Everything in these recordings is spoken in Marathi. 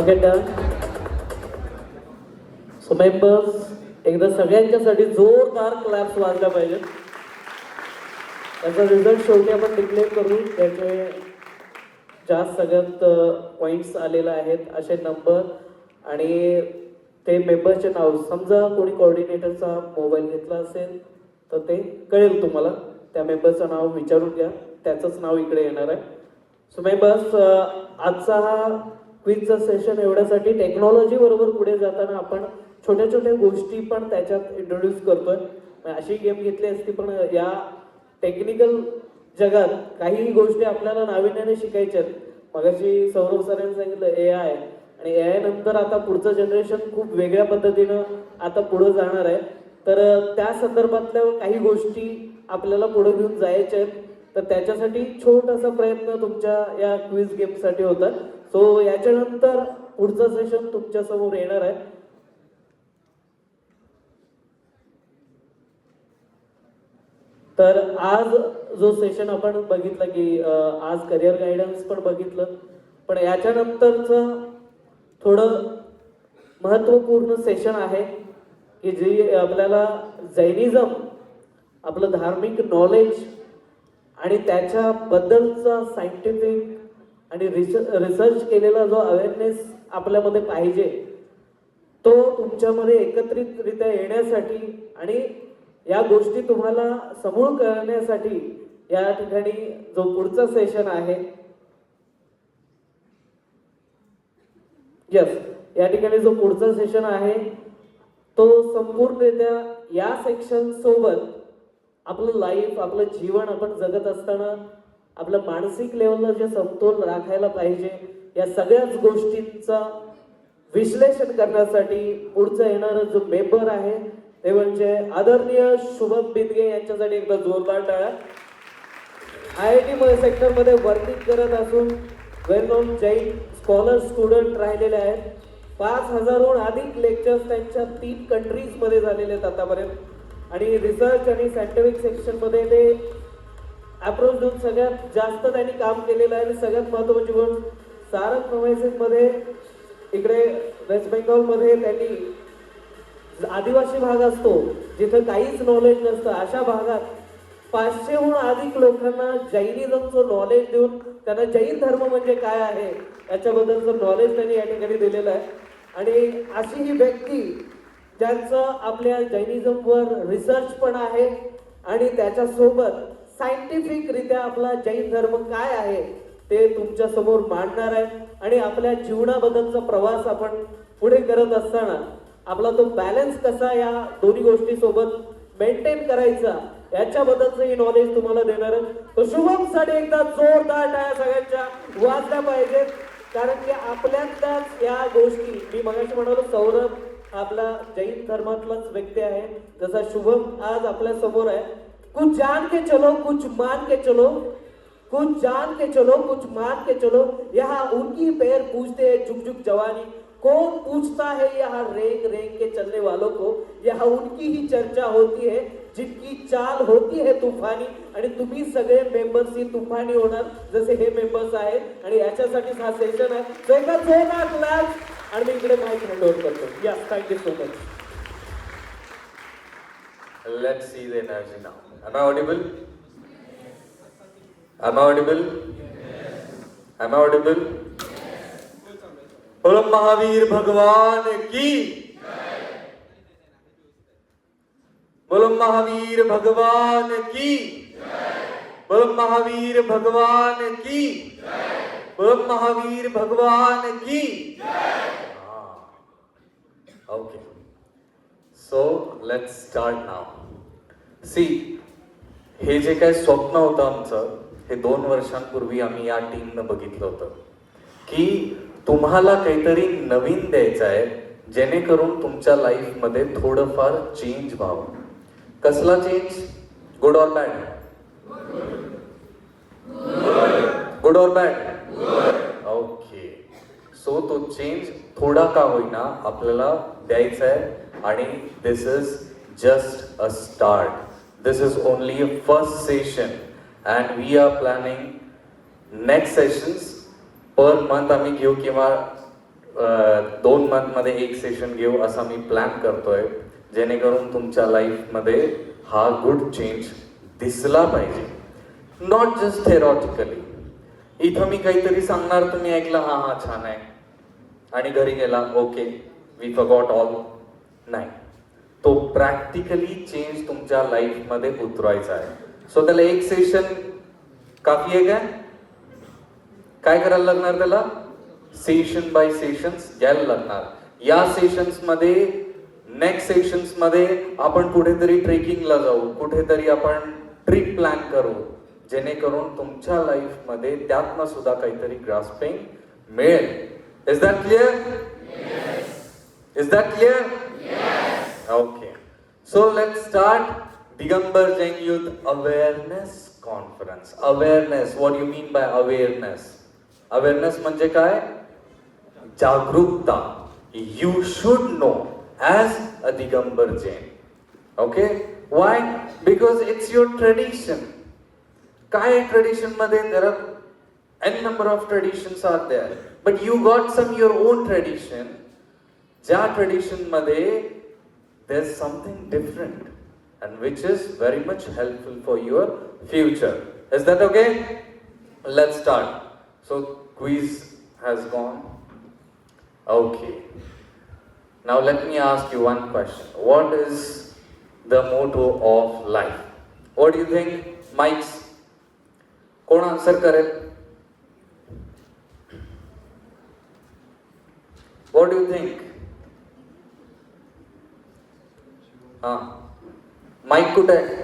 get done. So members, एकदा सगळ्यांच्यासाठी जोरदार क्लॅप्स वाजल्या पाहिजेत. त्याचा रिझल्ट शेवटी आपण डिक्लेअर करू. त्याचे जास्त सगळ्यात पॉईंट्स आलेले आहेत असे नंबर आणि ते मेंबरचे नाव. समजा कोणी कोऑर्डिनेटरचा मोबाईल घेतला असेल तर ते कळेल तुम्हाला. त्या मेंबरचं नाव विचारून घ्या, त्याचंच नाव इकडे येणार आहे. सो मेंबर्स, आजचा हा क्विजचा सेशन एवढ्यासाठी टेक्नॉलॉजी बरोबर पुढे जाताना आपण छोट्या छोट्या गोष्टी पण त्याच्यात इंट्रोड्यूस करतोय. अशी गेम घेतली असती पण या टेक्निकल जगात काही गोष्टी आपल्याला नाविन्याने शिकायच्या आहेत. मगाशी सौरभ सरांनी सांगितलं AI, आणि AI नंतर आता पुढचं जनरेशन खूप वेगळ्या पद्धतीनं आता पुढे जाणार आहे. तर त्या संदर्भातल्या काही गोष्टी आपल्याला पुढे घेऊन जायच्या आहेत. तर त्याच्यासाठी छोटासा प्रयत्न तुमच्या या क्विज गेमसाठी होता. सो याच्यानंतर पुढचं सेशन तुमच्या समोर येणार आहे. तर आज जो सेशन आपण बघितलं की आज करिअर गायडन्स पण बघितलं, पण याच्यानंतरचं थोडं महत्त्वपूर्ण सेशन आहे की जी आपल्याला जैनिझम, आपलं धार्मिक नॉलेज आणि त्याच्याबद्दलचा सायंटिफिक आणि रिसर्च केलेला जो अवेअरनेस आपल्यामध्ये पाहिजे तो तुमच्यामध्ये एकत्रितरित्या येण्यासाठी आणि या गोष्टी तुम्हाला समूळ करण्यासाठी या ठिकाणी जो पुढचा सेशन आहे, या ठिकाणी जो पुढचा सेशन आहे तो संपूर्णरित्या या सेक्शन सोबत आपलं लाईफ, आपलं जीवन आपण जगत असताना आपलं मानसिक लेवलला जे समतोल राखायला पाहिजे या सगळ्याच गोष्टींचा विश्लेषण करण्यासाठी पुढचा येणारा जो मेंबर आहे ते म्हणजे आदरणीय शुभम बिंदगे यांच्यासाठी एकदा जोरदार टाळ्या. IIT सेक्टरमध्ये वर्किंग करत असून वेल नोन जैन स्कॉलर स्टुडंट राहिलेले आहेत. 5000हून अधिक लेक्चर्स त्यांच्या 3 कंट्रीजमध्ये झालेले आहेत आतापर्यंत. आणि रिसर्च आणि सायंटिफिक सेक्शनमध्ये ते अप्रोच देऊन सगळ्यात जास्त त्यांनी काम केलेलं आहे. आणि सगळ्यात महत्त्वाची गोष्ट, सारंग प्रोव्हिन्समध्ये इकडे वेस्ट बेंगॉलमध्ये त्यांनी आदिवासी भाग असतो जिथं काहीच नॉलेज नसतं, अशा भागात 500हून अधिक लोकांना जैनिझमचं नॉलेज देऊन त्यांना जैन धर्म म्हणजे काय आहे याच्याबद्दलचं नॉलेज त्यांनी या ठिकाणी दिलेलं आहे. आणि अशी ही व्यक्ती ज्यांचं आपल्या जैनिझमवर रिसर्च पण आहे आणि त्याच्यासोबत सायंटिफिकरित्या आपला जैन धर्म काय आहे ते तुमच्या समोर मांडणार आहे. आणि आपल्या जीवनाबद्दलचा प्रवास आपण पुढे करत असताना आपला तो बॅलन्स कसा या दोन्ही गोष्टी सोबत मेंटेन करायचा याच्याबद्दलचं ही नॉलेज तुम्हाला देणार आहे. तो शुभमसाठी एकदा जोरदार टाळ्या सगळ्यांच्या वाजल्या पाहिजेत. कारण की आपल्यातल्याच या गोष्टी, मी मगाशी म्हणालो सौरभ आपला जैन धर्मातलाच व्यक्ती आहे, जसा शुभम आज आपल्या समोर आहे. कुछ जान के चलो कुछ मान के चलो, कुछ जान के चलो कुछ मान के चलो, यहाँ उनकी पैर पूछते हैं झुक झुक जवानी, कौन पूछता है यहाँ रेंग रेंग के चलने वालों को, यहाँ उनकी ही चर्चा होती है जिनकी चाल होती है तूफानी. आणि तुम्ही सगळे मेंबर्स ही तुफानी होणार जसे हे मेंबर्स आहेत. आणि याच्यासाठीच हा सेशन आहे. सो एकदा जोरदार क्लॅप आणि मी इकडे माईक हँड ओव्हर करतो. Yes, thank you so much. Let's see the energy now. Am I audible? Am I audible? Am I audible? बोलो महावीर भगवान की, बोलो महावीर भगवान की, बोलो महावीर भगवान की, बोलो महावीर भगवान की. Okay. So let's start now. See, हे जे काही स्वप्न होतं आमचं, हे 2 वर्षांपूर्वी आम्ही या टीमनं बघितलं होतं की तुम्हाला काहीतरी नवीन द्यायचं आहे जेणेकरून तुमच्या लाईफमध्ये थोडंफार चेंज व्हावं. कसला change? Good or bad? Good or bad? Okay. So तो चेंज थोडा का होईना आपल्याला द्यायचा आहे. आणि this is just a start. This is only a first session and we are planning next sessions per month आम्ही घेऊ किंवा 2 मंथमध्ये एक सेशन घेऊ असा मी प्लॅन करतोय, जेणेकरून तुमच्या लाईफमध्ये हा गुड चेंज दिसला पाहिजे. Not just theoretically. इथं मी काहीतरी सांगणार, तुम्ही ऐकलं हा हा छान आहे आणि घरी गेला ओके वी फॉरगॉट ऑल. नाही, तो प्रॅक्टिकली चेंज तुमच्या लाईफमध्ये उतरवायचा आहे. सो त्याला एक सेशन काफी आहे काय? काय करायला लागणार त्याला? सेशन बाय सेशन्स घ्यायला लागणार. या सेशन्स मध्ये, नेक्स्ट सेशन्स मध्ये आपण कुठेतरी ट्रेकिंगला जाऊ, कुठेतरी आपण ट्रिप प्लॅन करू, जेणेकरून तुमच्या लाईफमध्ये त्यातनं सुद्धा काहीतरी ग्रास्पिंग मिळेल. Is that clear? Is that clear? Okay, so let's start Digambar Jain youth awareness conference. Awareness, what you mean by awareness? Awareness म्हणजे काय? जागरूकता. You should no as a Digambar Jain. Okay, Y? Because it's your tradition. काय ट्रेडिशन मध्ये? There are n number of traditions are there, but you got some your own tradition. ज्या tradition मध्ये there's something different and which is very much helpful for your future. Is that okay? Let's start. So quiz has gone. Okay. Now let me ask you one question. What is the motto of life? What do you think? Mics. कोण आन्सर करेल? What do you think? हाँ, माइक कुठे आहे?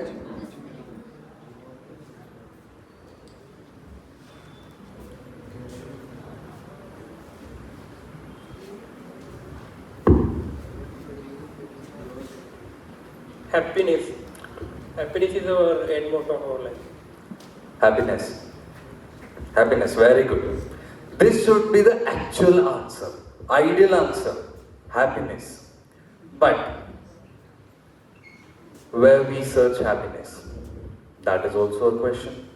Happiness. Happiness is our end motto of our life. Happiness. Happiness, very good. This should be the actual answer, ideal answer. Happiness. But where we search happiness? That is also a question.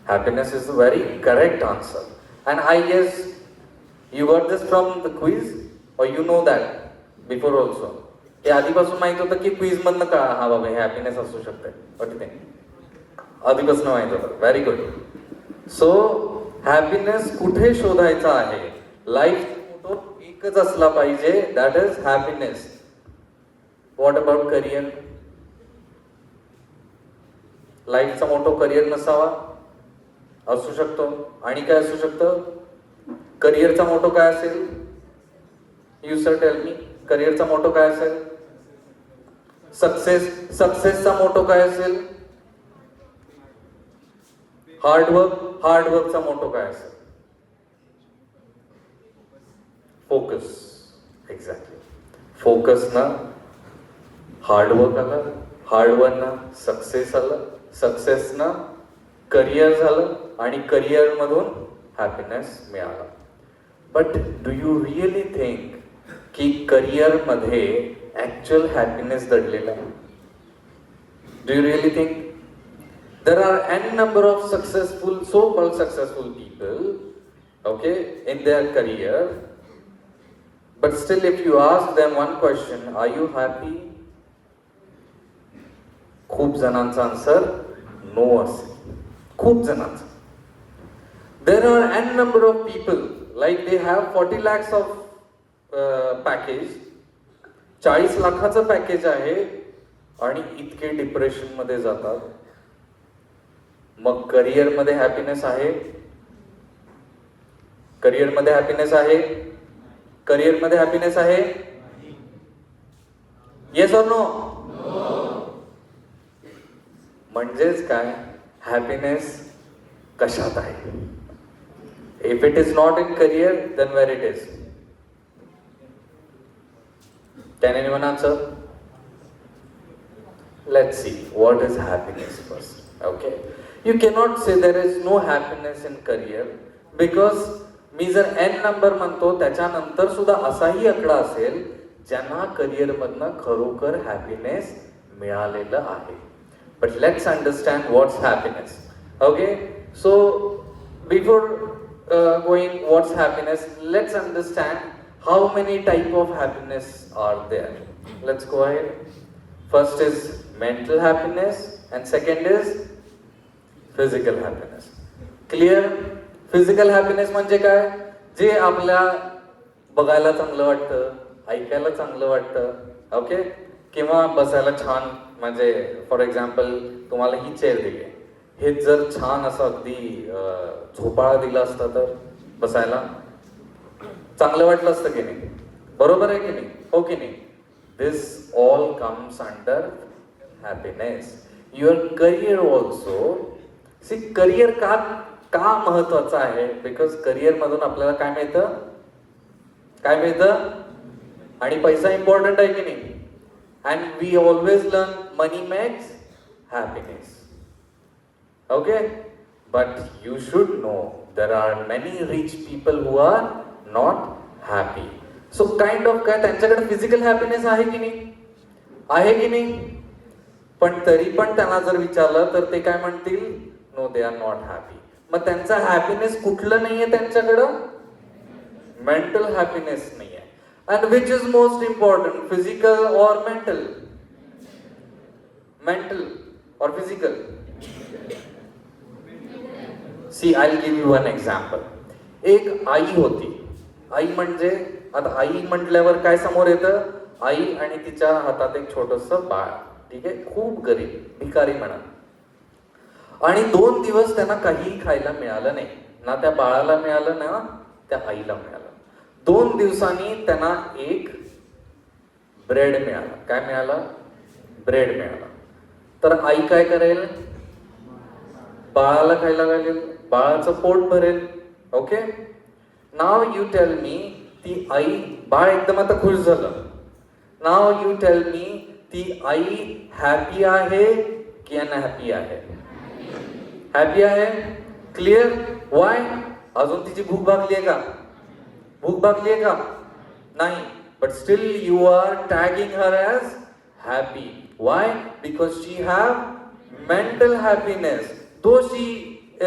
Happiness is the very correct answer. And I guess you got this from the quiz, or you know that before also. हे आधीपासून माहित होतं की क्विज मधनं का हा बाबा हे हॅपीनेस असू शकते, वाटते आधीपासून माहित होतं. Very good. सो हॅपीनेस कुठे शोधायचा आहे? लाईफ मोटो एकच असला पाहिजे, that is happiness. What about career? लाईफचा मोटो करिअर नसावा? असू शकतो. आणि काय असू शकतं? करिअरचा मोटो काय असेल? You sir tell me. करिअरचा मोटो काय असेल? सक्सेसचा मोटो काय असेल? हार्डवर्कचा मोटो काय असेल? फोकस. एक्झॅक्टली. फोकस ना हार्डवर्क आलं, हार्डवर्क ना सक्सेस आलं, सक्सेस ना करिअर झालं आणि करिअर मधून हॅपीनेस मिळाला. But do you really think की करिअर मध्ये ऍक्च्युअल हॅपीनेस दडलेला आहे? Do you really think? There are n number of successful, so-called successful people, okay, in their career, but still if you ask them one question, are you happy? खूप जणांचा आन्सर नो असेल. खूप जणांचा. There are n number of people, like they have 40 lakhs of package, 40 लाखाचं पॅकेज आहे आणि इतके डिप्रेशन मध्ये जातात. मग करिअर मध्ये हॅपीनेस आहे? करिअर मध्ये हॅपीनेस आहे? करिअर मध्ये हॅपीनेस आहे? Yes or no? म्हणजेच काय? हॅपीनेस कशात आहे? If it is not in career, then where it is? Can anyone answer? Let's see. What is happiness first? Okay. You cannot say there is no happiness in career because मी जर n नंबर म्हणतो त्याच्यानंतर सुद्धा असाही आकडा असेल ज्यांना करिअर मधनं खरोखर हॅपीनेस मिळालेलं आहे. But let's understand what's happiness. Okay. So before going what's happiness, let's understand How many type of happiness are there? Let's go ahead. First is mental happiness and second is physical happiness. Clear? Physical happiness म्हणजे काय? जे आपल्या बघायला चांगलं वाटतं, ऐकायला चांगलं वाटतं, ओके, किंवा बसायला छान, म्हणजे फॉर एक्झाम्पल तुम्हाला ही चेअर दिली आहे, हे जर छान असं अगदी झोपाळा दिला असता तर बसायला चांगलं वाटलं असतं की नाही? बरोबर आहे की नाही? हो की नाही? This all comes under happiness. Your career also. See, career का महत्वाचं आहे? बिकॉज करिअर मधून आपल्याला काय मिळतं? काय मिळतं? आणि पैसा इम्पॉर्टंट आहे की नाही? And we always learn money makes happiness. Okay, but you should know there are many rich people who are not happy. So kind of काय त्यांच्याकडे फिजिकल हॅपीनेस आहे की नाही? आहे की नाही? पण तरी पण त्यांना जर विचारलं तर ते काय म्हणतील? No, they are not happy. मग त्यांचा हॅपीनेस कुठलं नाहीये त्यांच्याकडं? मेंटल हॅपीनेस नाहीये. And which is most important, physical और मेंटल? मेंटल और physical? See, I give you one example. एक आई होती. आई म्हणजे, आता आई म्हटल्यावर काय समोर येतं? आई आणि तिच्या हातात एक छोटस बाळ, ठीक आहे, खूप गरीब, भिकारी म्हणा. आणि 2 दिवस त्यांना काहीही खायला मिळालं नाही, ना त्या बाळाला मिळालं ना त्या आईला मिळालं. 2 दिवसांनी त्यांना एक ब्रेड मिळाला. काय मिळाला? ब्रेड मिळाला. तर आई काय करेल? बाळाला खायला घालेल, बाळाचं पोट भरेल. Okay, now you tell me, ती आई, बाळ एकदम आता खुश झालं. नाव यू टेल मी, ती आई हॅपी आहे की अनहॅपी आहे? हॅपी आहे. क्लिअर? वाय? अजून तिची भूक भागली आहे का? भूक भागली आहे का? नाही. But still you are tagging her as happy. Why? Because she have mental happiness. Though she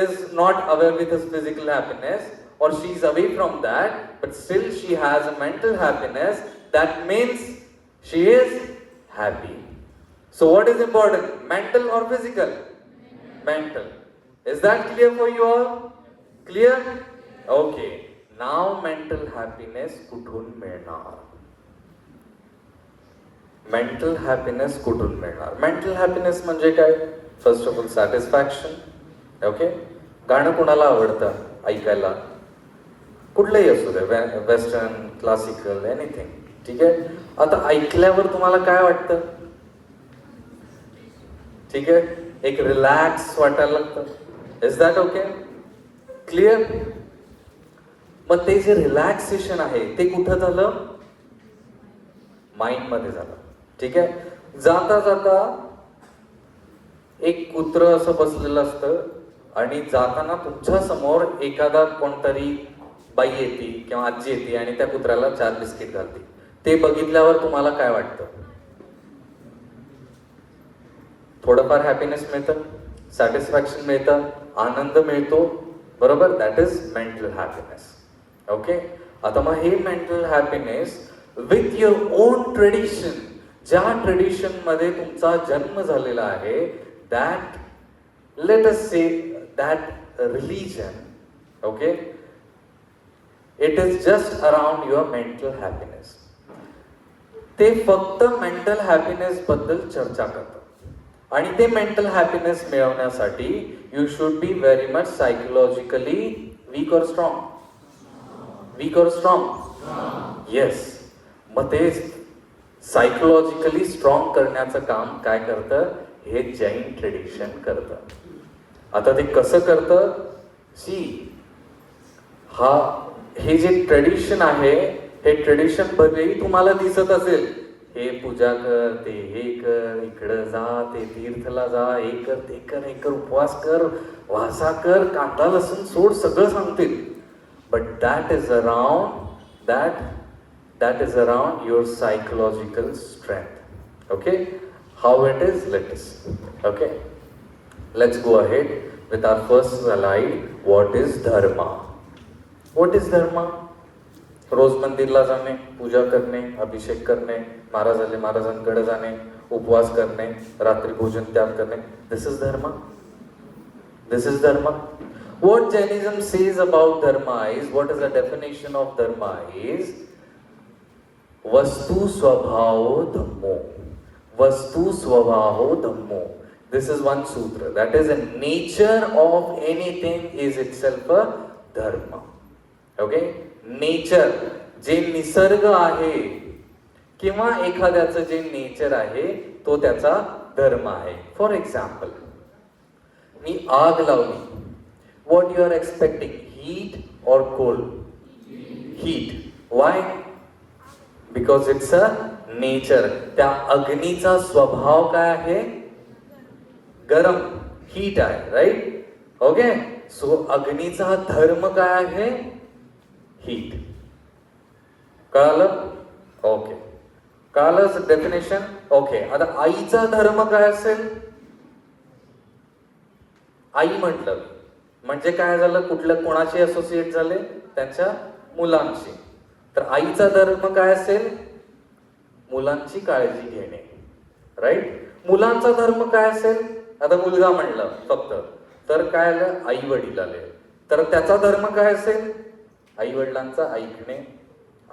is not aware with his physical happiness or she is away from that, but still she has a mental happiness. That means she is happy. So what is important, mental or physical? Mental. Is that clear for you all? Clear? Okay. Now mental happiness कुठून मिळणार? मेंटल हॅपीनेस कुठून मिळणार? मेंटल हॅपीनेस म्हणजे काय? First of all satisfaction. Okay, गाणं कुणाला आवडतं ऐकायला? कुठलंही असू दे, वेस्टर्न, क्लासिकल, एनिथिंग, ठीक आहे. आता ऐकल्यावर तुम्हाला काय वाटतं? ठीक आहे, एक रिलॅक्स वाटायला लागतं. Is that okay? क्लिअर? मग ते जे रिलॅक्सेशन आहे ते कुठं झालं? माइंड मध्ये झालं. ठीक आहे. जाता जाता एक कुत्र असं बसलेलं असतं आणि जाताना तुमच्या समोर एखादा कोणतरी बाई येते किंवा आजी येते आणि त्या कुत्र्याला 4 बिस्किट घालते. ते बघितल्यावर तुम्हाला काय वाटतं? थोडंफार हॅपीनेस मिळतं, सॅटिस्फॅक्शन मिळतं, आनंद मिळतो, बरोबर? That is mental happiness. Okay. आता मग हे mental happiness with your own tradition, ज्या ट्रेडिशन मध्ये तुमचा जन्म झालेला आहे, that let us say that religion, okay, it is just around your mental happiness. ते फक्त मेंटल हॅपीनेस बद्दल चर्चा करतात आणि ते मेंटल हॅपीनेस मिळवण्यासाठी you should be very much psychologically weak और स्ट्रॉंग. वीक और स्ट्रॉंग? येस. मग ते सायकोलॉजिकली स्ट्रॉंग करण्याचं काम काय करतं? हे जैन ट्रेडिशन करतं. आता ते कसं करतं? सी, हे जे ट्रेडिशन आहे, हे ट्रेडिशन भलेही तुम्हाला दिसत असेल, हे पूजा कर, ते हे कर, इकडं जा, ते तीर्थला जा, हे कर, ते कर, हे कर, उपवास कर, वासा कर, कांदा लसूण सोड, सगळं सांगतील. But that is around your psychological strength. Okay. How it is? Let us, okay, let's go ahead with our first slide. What is dharma? What is dharma? रोज मंदिरला जाणे, पूजा करणे, अभिषेक करणे, महाराजांकडे जाणे, उपवास करणे, रात्री भोजन त्याग करणे. दिस इज धर्म. This is dharma. What Jainism says about dharma is, what is the definition of dharma is, vastu swabhavo dhammo. Vastu swabhavo dhammo. This is one sutra. That is, the nature of anything is itself a dharma. Okay? Nature, जे निसर्ग आहे किंवा एखाद्याचं जे नेचर आहे तो त्याचा धर्म आहे. फॉर एक्झाम्पल, मी आग लावली. What you are expecting, heat or cold? Heat. Why? Because it's a nature. त्या अग्नीचा स्वभाव काय आहे? गरम, हीट आहे, राईट? ओके. सो अग्नीचा धर्म काय आहे? हीट. कळालं? ओके, कळालं डेफिनेशन? ओके. आता आईचा धर्म काय असेल? आई म्हटलं म्हणजे काय झालं? कोणाशी असोसिएट झाले? त्यांच्या मुलांशी. तर आईचा धर्म काय असेल? मुलांची काळजी घेणे, राईट? मुलांचा धर्म काय असेल? आता मुलगा म्हणलं फक्त, तर काय आलं? आई वडील आले. तर त्याचा धर्म काय असेल? आई वडिलांचा ऐकणे,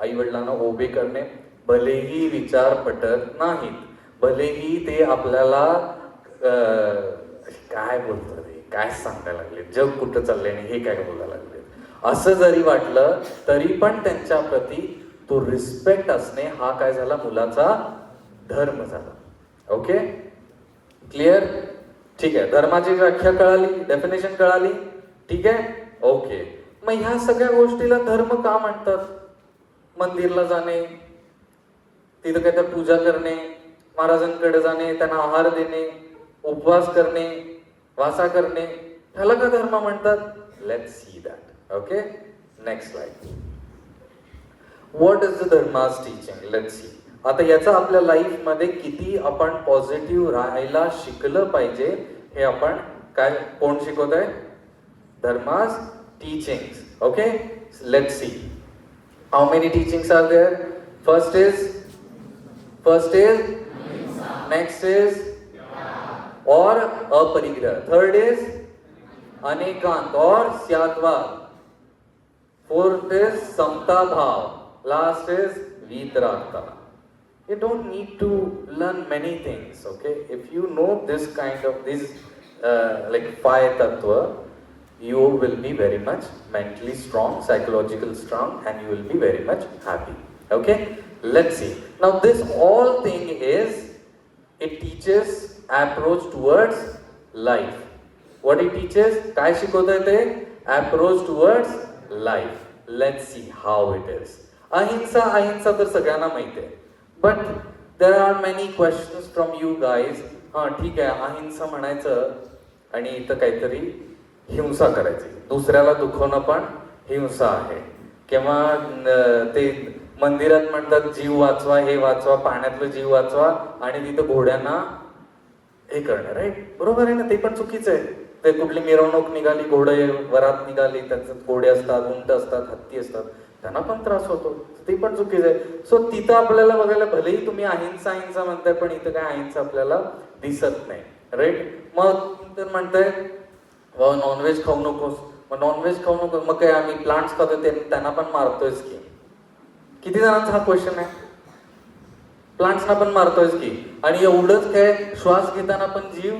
आई वडिलांना उभे करणे, भलेही विचार पटत नाहीत, भलेही ते आपल्याला काय बोलतात, काय सांगायला लागले, जग कुठं चाललंय आणि हे काय बोलायला लागले, असं जरी वाटलं तरी पण त्यांच्या प्रती तो रिस्पेक्ट असणे हा काय झाला? मुलाचा धर्म झाला. Okay, clear? ठीक आहे. धर्माची व्याख्या कळाली, डेफिनेशन कळाली, ठीक आहे? ओके. मग ह्या सगळ्या गोष्टीला धर्म का म्हणतात? मंदिरला जाणे, तिथं काय तर पूजा करणे, महाराजांकडे जाणे, त्यांना आहार देणे, उपवास करणे, वासा करणे, ह्याला का धर्म म्हणतात? Let's see that. Okay, next slide. What is the धर्माज teaching? Let's see. आता याचा आपल्या लाईफ मध्ये किती आपण पॉझिटिव्ह राहायला शिकलं पाहिजे हे आपण काय कोण शिकवत आहे? Dharma's teachings. Okay, let's see. How many teachings are there? First is next is or अपरिग्रह. थर्ड इज अनेकांत और त्यागवाद. फोर्थ इज समता भाव. लास्ट इज वितरागता. You don't need to learn many things, okay? If you know this kind of like 5 tattva, you will be very much mentally strong, psychological strong, and you will be very much happy. Okay? Let's see. Now this all thing is, it teaches approach towards life. What it teaches? काय शिकवतंय ते? Approach towards life. Let's see how it is. अहिंसा तर सगळ्यांना माहिती आहे. But there are many questions from you guys. ठीक आहे, अहिंसा म्हणायचं आणि इथं काहीतरी हिंसा करायची, दुसऱ्याला दुखवणं पण हिंसा आहे. किंवा ते मंदिरात म्हणतात जीव वाचवा, हे वाचवा, पाण्यातलं जीव वाचवा, आणि तिथं घोड्यांना हे करणं, राईट? बरोबर आहे ना? ते पण चुकीचं आहे. ते कुठली मिरवणूक निघाली, घोडे वरात निघाली, त्याच्यात घोडे असतात, उंट असतात, हत्ती असतात, त्यांना पण त्रास होतो, ते पण चुकीचं आहे. सो तिथं आपल्याला बघायला, भलेही तुम्ही अहिंसा म्हणताय, पण इथं काय अहिंसा आपल्याला दिसत नाही, राईट? मग तर म्हणताय नॉनव्हेज खाऊ नकोस, मग नॉनव्हेज खाऊ नकोस, मग काय आम्ही प्लांट्स खातोय त्यांना पण मारतोयच की? किती जणांचा हा क्वेश्चन आहे? प्लांट्सना पण मारतोयच की? आणि एवढंच काय, श्वास घेताना पण जीव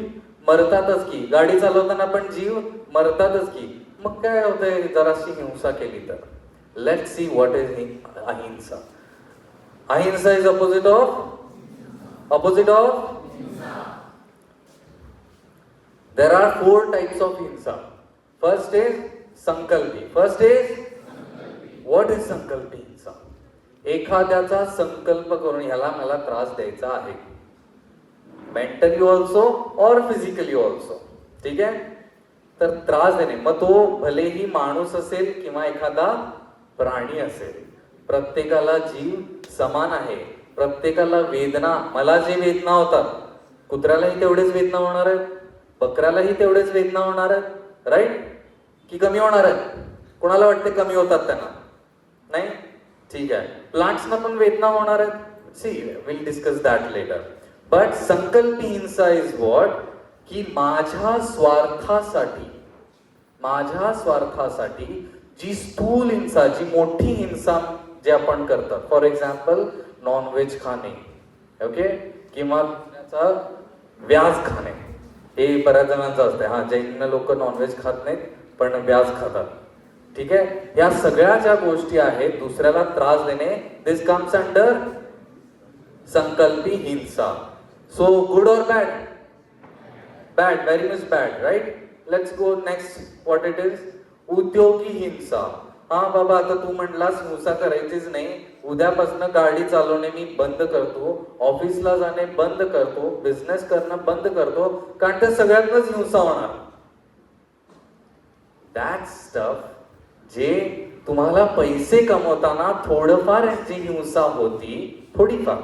मरतातच की, गाडी चालवताना पण जीव मरतातच की, मग काय होतंय जराशी हिंसा केली तर? Let's see what is ahimsa. Ahimsa is opposite of There are 4 types of hinsa. First is sankalpi. What is sankalpi hinsa? एखाद्याचा संकल्प करून ह्याला मला त्रास द्यायचा आहे, मेंटली ऑल्सो और फिजिकली ऑल्सो, ठीक आहे? तर त्रास देणे, मग तो भलेही माणूस असेल किंवा एखादा प्राणी असेल, प्रत्येकाला जीव समान आहे, प्रत्येकाला वेदना, मला जे वेदना होतात कुत्र्यालाही तेवढेच वेदना होणार आहेत, बकऱ्यालाही तेवढेच वेदना होणार आहेत, राईट? की कमी होणार आहेत? कोणाला वाटते कमी होतात त्यांना? नाही, ठीक आहे, प्लांट्सना पण वेदना होणार आहेत. See will discuss that later. But संकल्पी हिंसा इज व्हॉट, की माझ्या स्वार्थासाठी जी स्थूल हिंसा, जी मोठी हिंसा जे आपण करतात, फॉर एक्झाम्पल नॉनव्हेज खाणे, ओके, किंवा त्याचा व्याज खाणे, हे बऱ्याच जणांचं असते. हा, जैन लोक नॉनव्हेज खात नाहीत पण व्याज खातात, ठीक आहे. या सगळ्या ज्या गोष्टी आहेत, दुसऱ्याला त्रास देणे, दिस कम्स अंडर संकल्पी हिंसा. सो गुड और bad? Bad, very much bad, right. Let's go next. What it is? उद्योगी हिंसा. हा बाबा, आता तू म्हणलास हिंसा करायचीच नाही, उद्यापासून गाडी चालवणे मी बंद करतो, ऑफिसला जाणे बंद करतो, बिझनेस करणं बंद करतो, कारण त्या सगळ्यांनाच हिंसा होणार. दॅट स्टफ जे तुम्हाला पैसे कमवताना थोडंफार यांची हिंसा होती, थोडीफार,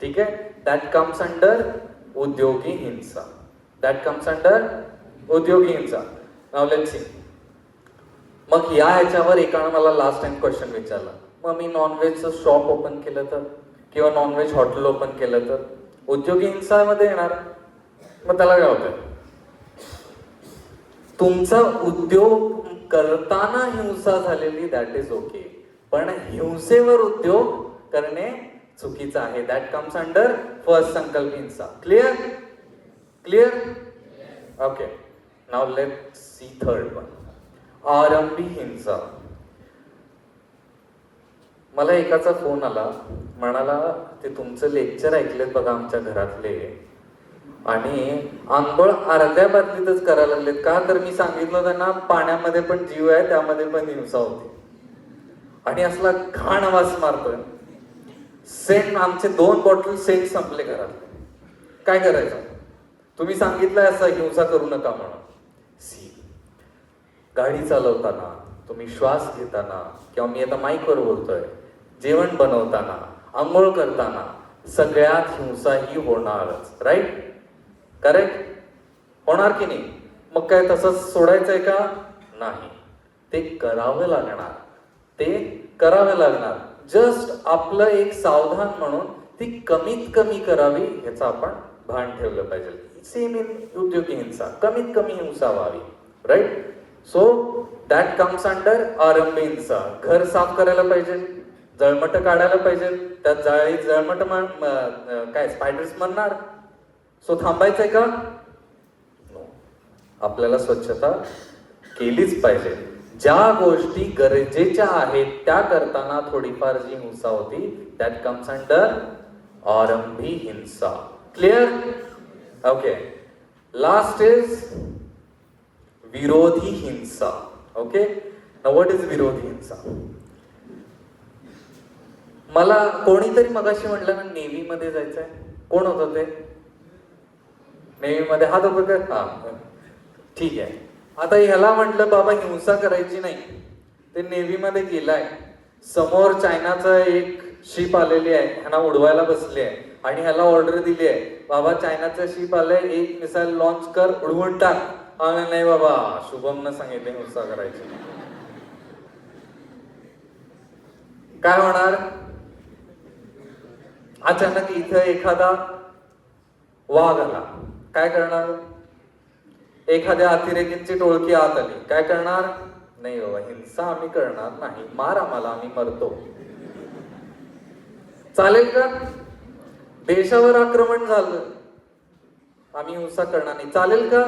ठीक आहे, दॅट कम्स अंडर उद्योगी हिंसा. दॅट कम्स अंडर उद्योगी हिंसा. Now let's see. मग या ह्याच्यावर एकानं मला लास्ट टाइम क्वेश्चन विचारला, मग मी नॉनव्हेजचं शॉप ओपन केलं तर, किंवा नॉनव्हेज हॉटेल ओपन केलं तर उद्योगी हिंसामध्ये येणार. मग त्याला काय होतं? तुमचा उद्योग करताना हिंसा झालेली, दॅट इज ओके, पण हिंसेवर उद्योग करणे चुकीचं आहे. दॅट कम्स अंडर फर्स्ट संकल्प हिंसा. Clear? Clear? Okay. Now let's see third one, आरंभी हिंसा. मला एकाचा फोन आला, म्हणाला ते तुमचं लेक्चर ऐकलेत बघा आमच्या घरातले, आणि आंघोळ अर्ध्या बादलीतच करायला लागलेत. का तर मी सांगितलं त्यांना पाण्यामध्ये पण जीव आहे, त्यामध्ये पण हिंसा होती, आणि असला घाण वास मारतोय. सेंट, आमचे 2 बॉटल सेंट संपले घरातले. काय करायचं? तुम्ही सांगितलंय असं हिंसा करू नका म्हणून. सी, गाडी चालवताना, तुम्ही श्वास घेताना, किंवा मी आता माईकवर बोलतोय, जेवण बनवताना, आंघोळ करताना, सगळ्यात हिंसा ही होणारच. राईट? करेक्ट? होणार की नाही? मग काय तसंच सोडायचंय का? नाही, ते करावं लागणार. ते करावं लागणार. जस्ट आपलं एक सावधान म्हणून ती कमीत कमी करावी, ह्याचं आपण भान ठेवलं पाहिजे. सेम इन उद्योगी हिंसा, कमीत कमी हिंसा व्हावी. Right? So that comes under आरंभी हिंसा. घर साफ करायला पाहिजे, जळमट काढायला पाहिजे, त्यात जळमट काय स्पायडर्स म्हणणार. सो थांबायचंय का? नो. आपल्याला स्वच्छता केलीच पाहिजे. ज्या गोष्टी गरजेच्या आहेत त्या करताना थोडीफार जी हिंसा होती, दॅट कम्स अंडर आरंभी हिंसा. क्लिअर? ओके. लास्ट इज विरोधी हिंसा. ओके. नाउ व्हॉट इज विरोधी हिंसा? मला कोणीतरी मगाशी म्हटलं ना नेव्ही मध्ये जायचंय. कोण होतं ते? नेव्ही मध्ये हात उभं कर. हा, ठीक आहे. आता ह्याला म्हटलं बाबा हिंसा करायची नाही, ते नेव्ही मध्ये गेलाय, समोर चायनाचं एक शिप आलेली आहे, ह्यांना उडवायला बसले आहे, आणि ह्याला ऑर्डर दिली आहे, बाबा चायनाचं शिप आलंय, एक मिसाईल लॉन्च कर, उडवून टाक. नाही बाबा, शुभमनं सांगितले हिंसा करायची. काय होणार? अचानक इथं एखादा वाघ आला, काय करणार? एखाद्या अतिरेकींची टोळकी आत आली, काय करणार? नाही बाबा, हिंसा आम्ही करणार नाही, मार आम्हाला, आम्ही मरतो. चालेल का? देशावर आक्रमण झालं, आम्ही हिंसा करणार नाही, चालेल का?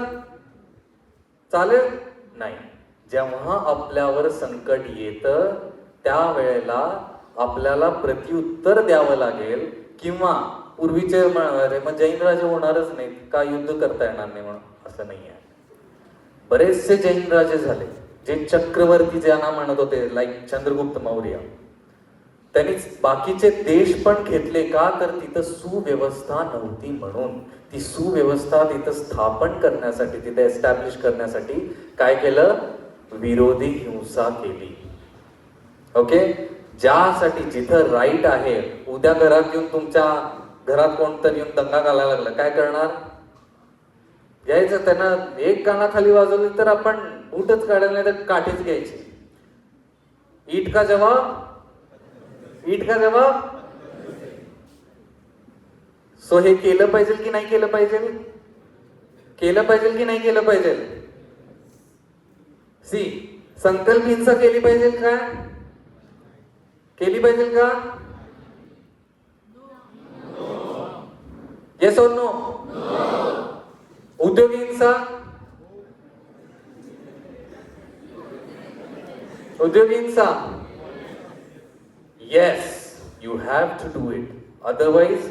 चालेल नाही. जेव्हा आपल्यावर संकट येतं त्यावेळेला आपल्याला प्रत्युत्तर द्यावं लागेल, किंवा पूर्वीचे मग जैन राजे होणारच नाहीत का, युद्ध करता येणार नाही म्हणून? असं नाही आहे. बरेचसे जैन राजे झाले जे चक्रवर्ती ज्यांना म्हणत होते, लाईक चंद्रगुप्त मौर्य. त्यांनी बाकीचे देश पण घेतले का, तर तिथं सुव्यवस्था नव्हती म्हणून. ती सुव्यवस्था तिथं स्थापन करण्यासाठी, तिथे एस्टॅब्लिश करण्यासाठी काय केलं? विरोधी हिंसा केली. ओके. ज्यासाठी जिथं राईट आहे, उद्या घरात येऊन, तुमच्या घरात कोणतरी येऊन दंगा घालायला लागला, काय करणार? घ्यायचं त्यांना, एक कानाखाली वाजवली तर आपण बूटच काढायला, नाही तर काठीच घ्यायची. ईट का जवाब ईट का जवाब. सो हे केलं पाहिजे की नाही केलं पाहिजे? केलं पाहिजे की नाही केलं पाहिजे? सी, संकल्प हिंसा केली पाहिजे का? केली पाहिजे का? येस और नो? उद्योगी हिंसा? उद्योगी हिंसा? Yes, you have to do it. Otherwise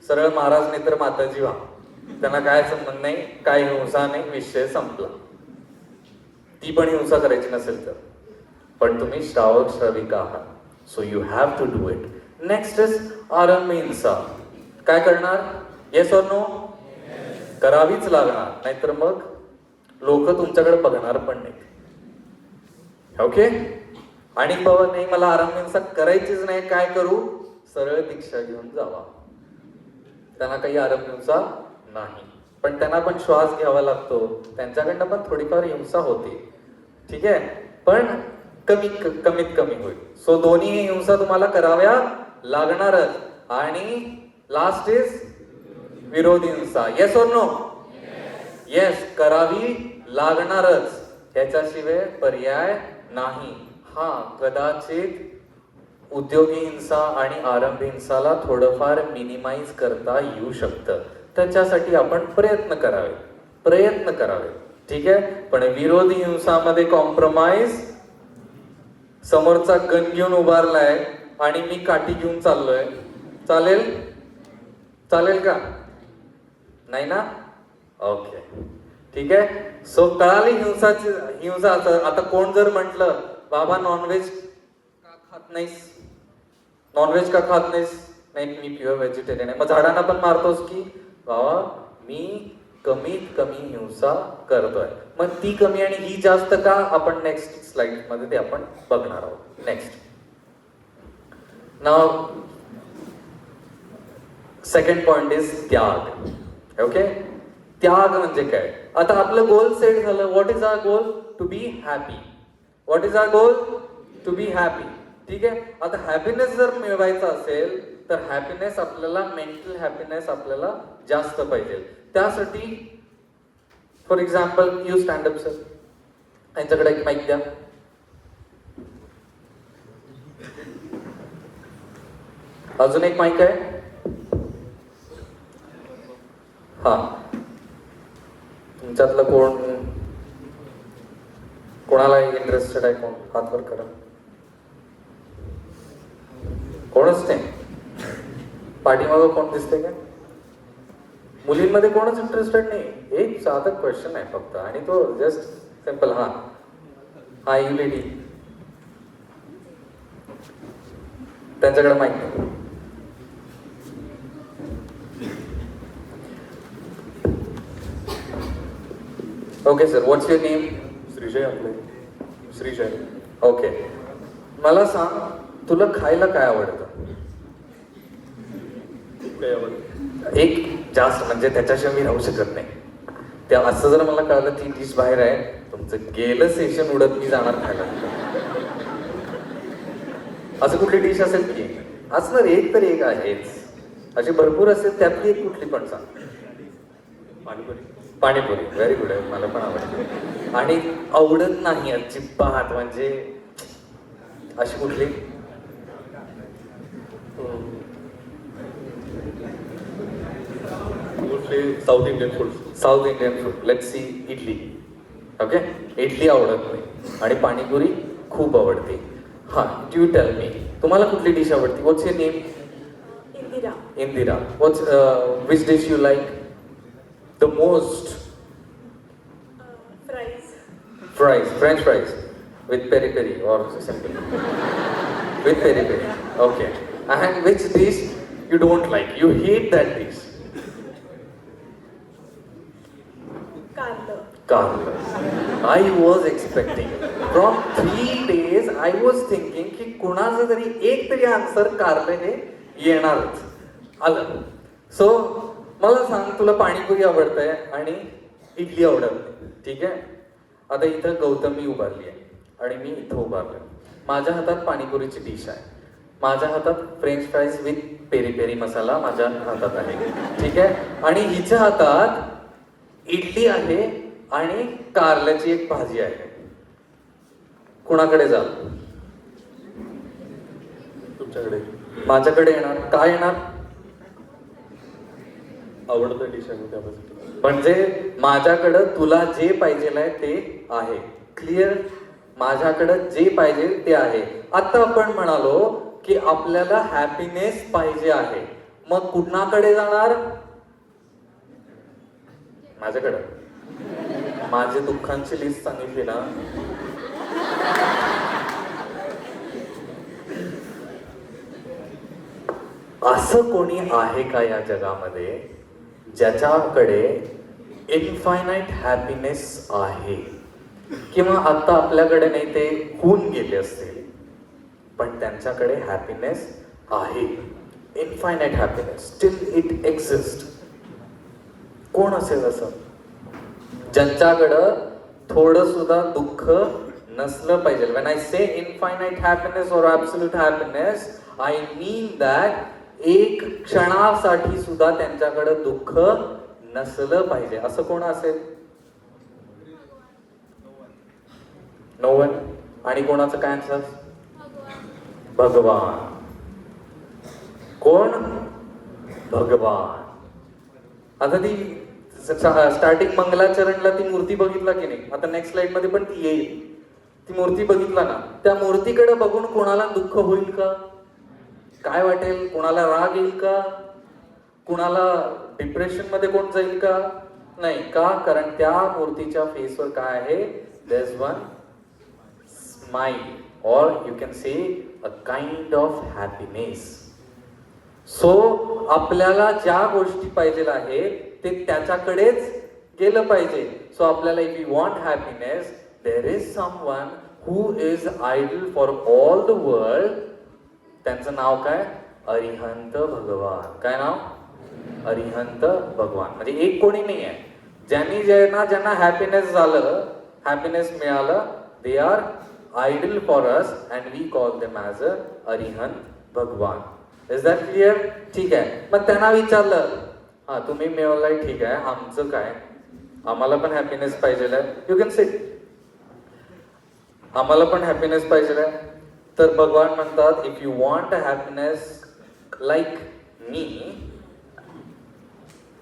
सरळ महाराज नाही तर माताजी व्हा. त्यांना काय संबंध नाही, काय हिंसा नाही, विषय संपला. ती पण हिंसा करायची नसेल तर. पण तुम्ही श्रावक श्राविका आहात, so you have to do it. Next is आरंभ हिंसा. काय करणार? येस और नो? करावीच लागणार, नाहीतर मग लोक तुमच्याकडे बघणार पण नाही. ओके. आणि बाबा नाही मला आरंभ हिंसा करायचीच नाही, काय करू? सरळ दीक्षा घेऊन जावा. त्यांना काही आरंभ हिंसा नाही, पण त्यांना पण श्वास घ्यावा लागतो, त्यांच्याकडनं पण थोडीफार हिंसा होते. ठीक आहे, पण कमीत कमी होईल. सो दोन्ही हिंसा तुम्हाला कराव्या लागणारच. आणि लास्ट इज विरोधी हिंसा. येस और नो? येस, करावी लागणारच, याच्याशिवाय पर्याय नाही. हा, कदाचित उद्योगी हिंसा आणि आरंभ हिंसाला थोडंफार मिनिमाइज करता येऊ शकतं. त्याच्यासाठी आपण प्रयत्न करावे. ठीक आहे, पण विरोधी हिंसामध्ये कॉम्प्रोमाइज, समोरचा गन घेऊन उभारलाय आणि मी काठी घेऊन चाललोय, चालेल का? नाही ना? ओके, ठीक आहे. सो कळाली हिंसा. आता कोण जर म्हटलं बाबा नॉनव्हेज का खात नाहीस? नाही, मी प्युअर व्हेजिटेरियन आहे. मग झाडांना पण मारतोस की? बाबा मी कमीत कमी हिंसा करतोय. मग ती कमी आणि ही जास्त का? आपण नेक्स्ट स्लाइड मध्ये ते आपण बघणार आहोत. नेक्स्ट. नाव सेकंड पॉइंट इज त्याग. ओके, त्याग म्हणजे काय? आता आपलं गोल सेट झालं. What is our goal? To be happy. What is our goal? To be happy. ठीक आहे. आता हॅपीनेस जर मिळवायचा असेल तर हॅपीनेस आपल्याला, मेंटल हॅपीनेस आपल्याला जास्त पाहिजे. त्यासाठी for example you stand up sir. त्यांच्याकडे एक माईक द्या. अजून एक माईक आहे? हा, तुमच्यातलं कोणाला इंटरेस्टेड आहे? कोण हात वर करा. कोणच नाही. पाठीमागं कोण दिसते का? मुलींमध्ये कोणच इंटरेस्टेड नाही. एक साधं क्वेश्चन आहे फक्त, आणि तो जस्ट सिंपल. हा यू लेडी, त्यांच्याकडे माहिती नाही. Okay sir, what's your name? Shrijay आपले. श्रीजय. ओके, मला सांग, तुला खायला काय आवडतं? काय आवडतं? एक जास्त, म्हणजे त्याच्याशिवाय मी राहू शकत नाही. त्या असं जर मला कळलं ती डिश बाहेर आहे, तुमचं गेलं सेशन उडत मी जाणार खायला. असं कुठली डिश असेल की? असणार एक तर एक आहेच. अशी भरपूर असेल, त्यातली एक कुठली पण सांग. पाणीपुरी. पाणीपुरी. व्हेरी गुड आहे, मला पण आवडते. आणि आवडत नाही अजिबात म्हणजे अशी कुठली? South Indian food. South Indian food. Let's see. Idli. Okay, idli आवडत नाही आणि पाणीपुरी खूप आवडते. हा, यू टेल मी, तुम्हाला कुठली डिश आवडते? What's your name? Indira. Indira. What's which dish you like the most? Fries. French fries with peri peri or simple? With peri peri. Okay. And which dish you don't like? You hate that dish? कारलं. कारलं. I was expecting. From 3 days I was thinking की कुणाचं तरी एक तरी आन्सर कारलं हे येणारच. आलं. सो मला सांग, तुला पाणीपुरी आवडतंय आणि इडली आवडत नाही. ठीक आहे. आता इथं गौतमी उभारली आहे आणि मी इथं उभारलोय. माझ्या हातात पाणीपुरीची डिश आहे. माझ्या हातात French fries with peri peri masala माझ्या हातात आहे, ठीक आहे. आणि हिच्या हातात इडली आहे आणि कारल्याची एक भाजी आहे. कुणाकडे जाल? तुमच्याकडे माझ्याकडे येणार. का येणार? आवडतं डिश आहे त्यामध्ये. म्हणजे माझ्याकडं तुला जे पाहिजे आहे ते आहे. क्लिअर? माझ्याकडं जे पाहिजे ते आहे. आता आपण म्हणालो की आपल्याला हॅपीनेस पाहिजे आहे, मग कुणाकडे जाणार? माझ्याकडं. माझे दुःखांची लिस्ट सांगितली ना, असं कोणी आहे का या जगामध्ये ज्याच्याकडे इनफायनाईट हॅपीनेस आहे? किंवा आता आपल्याकडे नाही, ते होऊन गेले असतील, पण त्यांच्याकडे हॅपीनेस आहे. Infinite happiness, still it exist. कोण असेल असं ज्यांच्याकडं थोडं सुद्धा दुःख नसलं पाहिजे? When I say infinite happiness or absolute happiness, I mean that एक क्षणासाठी सुद्धा त्यांच्याकडे दुःख नसलं पाहिजे. असं कोण असेल? No one. आणि कोणाचं काय आन्सर? भगवान. कोण? भगवान. आता ती स्टार्टिंग मंगलाचरणला ती मूर्ती बघितला की नाही? आता नेक्स्ट स्लाइड मध्ये पण ती येईल. ती मूर्ती बघितला ना, त्या मूर्तीकडे बघून कोणाला दुःख होईल का? काय वाटेल? कोणाला राग येईल का? कुणाला डिप्रेशन मध्ये कोण जाईल का? नाही. का? कारण त्या मूर्तीच्या फेसवर काय आहे? देयर इज वन स्माइल, और you can say a kind of happiness. So आपल्याला ज्या गोष्टी पाहिजे आहे ते त्याच्याकडेच गेलं पाहिजे. सो आपल्याला if you want happiness, there is someone who is idol for all the world. त्यांचं नाव काय? अरिहंत भगवान. काय नाव? अरिहंत भगवान. म्हणजे एक कोणी नाही आहे. ज्यांना हॅपीनेस झालं, हॅपीनेस मिळालं, they are idol for us and we call them as a Arihant Bhagwan. Is that clear? ठीक आहे. मग त्यांना विचारलं, हा तुम्ही मिळवलाय, ठीक आहे, आमचं काय? आम्हाला पण हॅपीनेस पाहिजे. यू कॅन से आम्हाला पण हॅपीनेस पाहिजे. तर भगवान म्हणतात, if you want a happiness like me,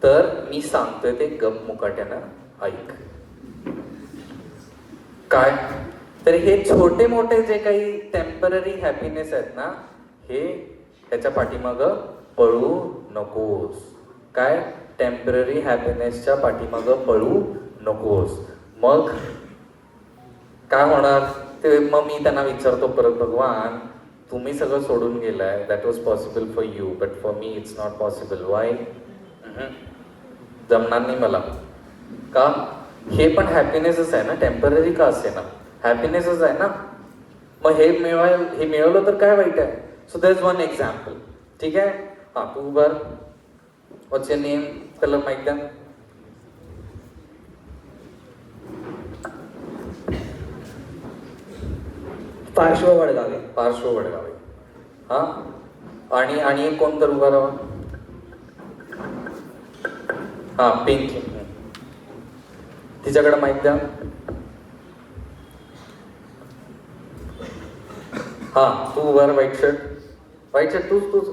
तर मी सांगतोय ते गप मुकाट्यानं ऐक. काय? तर हे छोटे मोठे जे काही टेम्पररी हॅपीनेस आहेत ना, हे त्याच्या पाठीमाग पळू नकोस. काय? टेम्पररी हॅपीनेसच्या पाठीमाग पळू नकोस. मग काय होणार ते? मग मी त्यांना विचारतो परत, भगवान तुम्ही सगळं सोडून गेलाय, that was possible for you, but for me it's not possible. Y? जमणार नाही मला. का? हे पण हॅपीनेसच आहे ना, टेम्पररी का असे ना, हॅपीनेसच आहे ना. मग हे मिळवलं तर काय वाईट आहे? So there is one example. ठीक आहे. हा, तू उभार. What's your name? त्याला माहित द्या. पार्श्व वडगावे. पार्श्व वडगावे. हा, आणि एक कोण तर उभा राहा. हा, पिंकी. तिच्याकडे माहित द्या. हा, तू उभा राहा. व्हाईट शर्ट तूच.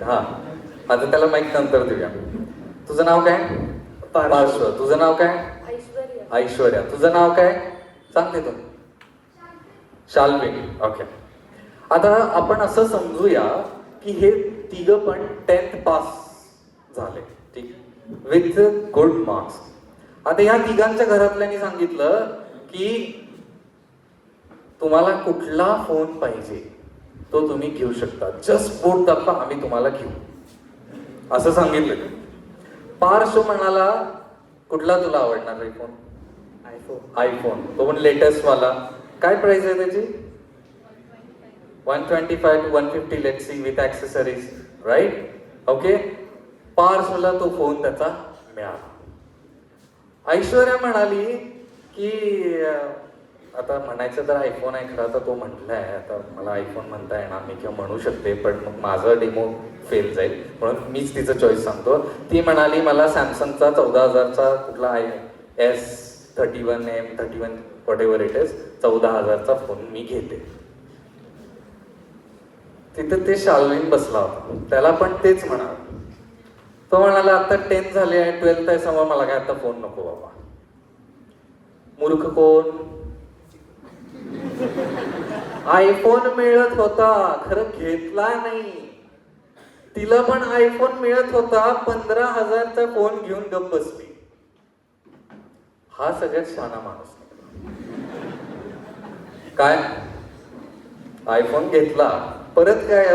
हा, आता त्याला माहित नंतर देऊया. तुझं नाव काय? पार्श्व. तुझं नाव काय? ऐश्वर्या. तुझं नाव काय? सांगते तू. शाल्वी. ओके. आता आपण असं समजूया की हे तिघं पण 10th पास झाले, ठीक, विथ गुड मार्क्स. आता या तिघांच्या घरातल्यांनी सांगितलं की तुम्हाला कुठला फोन पाहिजे तो तुम्ही घेऊ शकता, जस्ट बोट दाखवा, आम्ही तुम्हाला घेऊ, असं सांगितलं. पार्श्व म्हणाला, कुठला तुला आवडणार आहे फोन? आयफोन. तो पण लेटेस्ट वाला. काय प्राइस आहे त्याची? 125 to 150, let's see, with accessories, right? Okay. पार्श्वला तो फोन त्याचा मिळाला. ऐश्वर्या म्हणाली की आता म्हणायचं तर आयफोन आहे खरा, तर तो म्हटलाय. आता मला आयफोन म्हणता येणार नाही किंवा म्हणू शकते, पण मग माझं डेमो फेल जाईल, म्हणून मीच तिचं चॉईस सांगतो. ती म्हणाली मला सॅमसंगचा 14,000चा कुठला S31 M31 whatever it is 14,000चा फोन मी घेते. तिथं ते शाल्विन बसला होता, त्याला पण तेच म्हणाल. तो म्हणाला आता 10th झाले आहे, 12th आहे, समोर मला काय आता फोन नको बाबा. मूर्ख कोण? आयफोन मिळत होता, खरं घेतला नाही. तिला पण आयफोन मिळत होता, 15,000चा फोन घेऊन गप्प बसली. हा सगळ्यात शहाणा माणूस. काय आयफोन घेतला, परत काय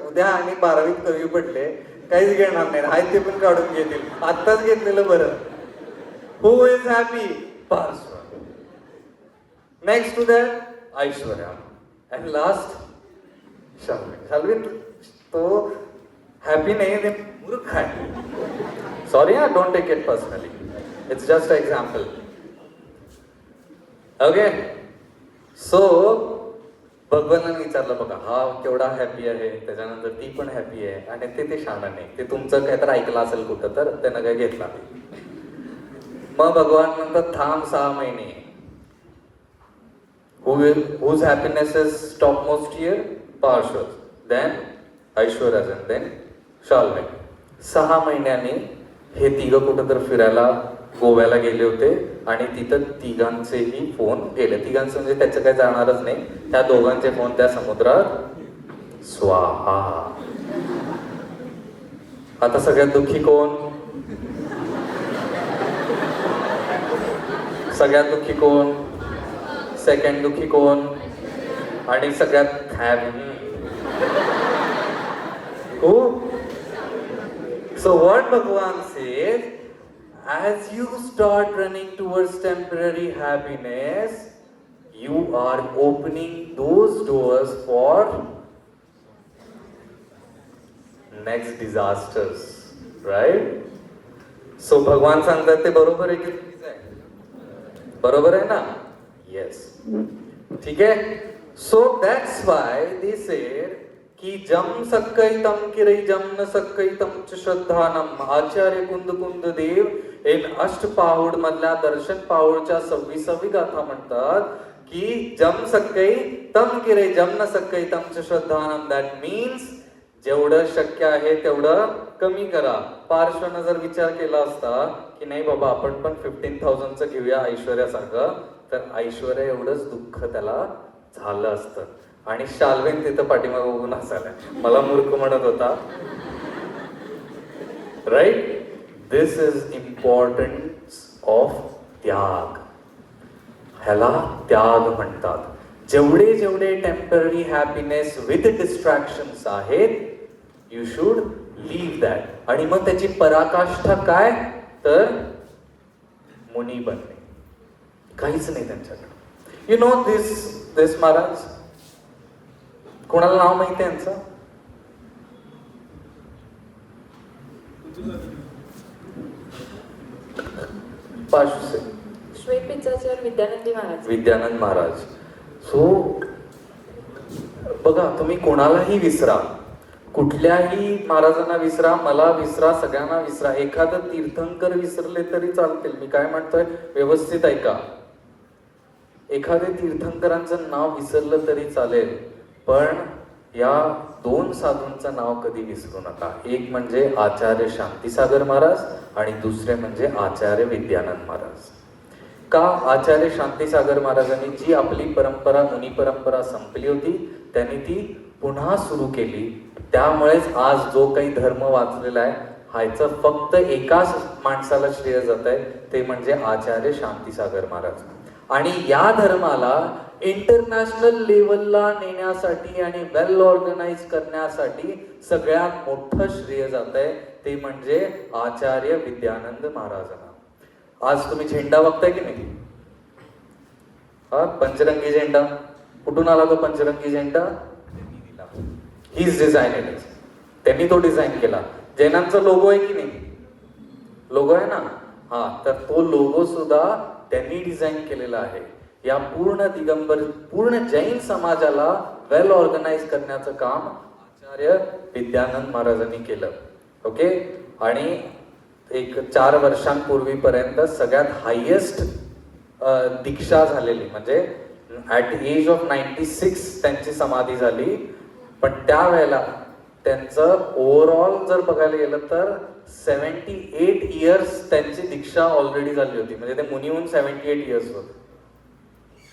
उद्या आणि 12वीत कमी पडले, काहीच घेणार नाही, हाय ते पण काढून घेतील. आत्ताच घेतलेलं बरं. Who is happy? Parshva. Next to that Aishwarya, and last Shalvin. Shalvin तो हॅपी नाही, ते मूर्ख आहे. सॉरी हा, don't take it personally, it's just a example. Okay, so भगवानाने विचारलं बघा हा केवढा हॅपी आहे, त्याच्यानंतर ती पण हॅपी आहे, आणि ते शहाणा नाही, ते तुमचं काय तर ऐकलं असेल कुठं, तर त्यानं काय घेतला नाही. मग भगवान म्हणतात थांब 6 महिने. whose happiness is topmost here? Parshas. Then Aishwarya's, and then Shalvin. 6 महिन्यांनी हे तिघं कुठं तर फिरायला गोव्याला गेले होते, आणि तिथं तिघांचेही फोन गेले. तिघांचं म्हणजे त्याचं काही जाणारच नाही, त्या दोघांचे फोन त्या समुद्रात स्वाहा. आता सगळ्यात दुःखी कोण? सगळ्यात दुःखी कोण? सेकंड दुःखी कोण? आणि सगळ्यात हॅपी हो. सो व्हॉट भगवान says, as you start running towards temporary happiness, you are opening those doors for next disasters, right? So भगवान सांगतात ते बरोबर आहे की बरोबर आहे ना? येस, ठीक आहे. So that's why they said की जम सक्कई तम किरई जम न सक्कई तम च श्रद्धानम. आचार्य कुंद कुंद देव इन अष्ट पाहुड मधल्या दर्शन पाहुडच्या 26वी गाथा म्हणतात की जम सक्कई तम किरई जम न सक्कई तम च श्रद्धानम. दॅट मीन्स जेवढं शक्य आहे तेवढं कमी करा. पार्श्वनं जर विचार केला असता की नाही बाबा आपण पण 15,000चं घेऊया ऐश्वर्यासारखं, तर ऐश्वर्या एवढंच दुःख त्याला झालं असतं. आणि शाल्विन तिथं पाठीमागे बघून हसायला मला मूर्ख म्हणत होता. Right, this is importance of त्याग. ह्याला त्याग म्हणतात. जेवढे जेवढे टेम्पररी हॅपीनेस विथ डिस्ट्रॅक्शन्स आहेत, यू शुड लीव दॅट. आणि मग त्याची पराकाष्ठा काय, तर मुनी बनणे. काहीच नाही त्यांच्याकडे. यू नो दिस महाराज, कोणाला नाव माहिती आहे यांचं? पाशुसे श्वेत पिंचाचर विद्यानंदी महाराज. विद्यानंद महाराज. सो बघा, तुम्ही कोणालाही विसरा, कुठल्याही महाराजांना विसरा, मला विसरा, सगळ्यांना विसरा. एखादं तीर्थंकर विसरले तरी चालतील. मी काय म्हणतोय व्यवस्थित ऐका. एखाद्या तीर्थंकरांचं नाव विसरलं तरी चालेल, पण या 2 साधूंचं नाव कधी विसरू नका. एक म्हणजे आचार्य शांतीसागर महाराज आणि दुसरे म्हणजे आचार्य विद्यानंद महाराज. का? आचार्य शांतीसागर महाराजांनी जी आपली परंपरा, मुनी परंपरा संपली होती, त्यांनी ती पुन्हा सुरू केली. त्यामुळेच आज जो काही धर्म वाचलेला आहे, ह्याचं फक्त एकाच माणसाला श्रेय जात आहे, ते म्हणजे आचार्य शांतीसागर महाराज. आणि या धर्माला इंटरनॅशनल लेवलला नेण्यासाठी आणि वेल ऑर्गनाइज करण्यासाठी सगळ्यात मोठं श्रेय जात आहे, ते म्हणजे आचार्य विद्यानंद महाराजांना. आज तुम्ही झेंडा बघताय की नाही? हा पंचरंगी झेंडा. कुठून आला तो पंचरंगी झेंडा? हीच डिझाईन, त्यांनी तो डिझाईन केला. जैनांचा लोगो आहे की नाही? लोगो आहे ना, हा, तर तो लोगो सुद्धा त्यांनी डिझाईन केलेला आहे. या पूर्ण दिगंबर पूर्ण जैन समाजाला वेल ऑर्गनाइज करण्याचं काम आचार्य विद्यानंद महाराजांनी केलं. ओके. आणि एक 4 वर्षांपूर्वीपर्यंत सगळ्यात हायेस्ट दीक्षा झालेली म्हणजे ॲट एज ऑफ 96 त्यांची समाधी झाली. पण त्यावेळेला त्यांचं ओव्हरऑल जर बघायला गेलं तर 78 इयर्स त्यांची दीक्षा ऑलरेडी झाली होती. म्हणजे ते मुनीहून 78 इयर्स होत.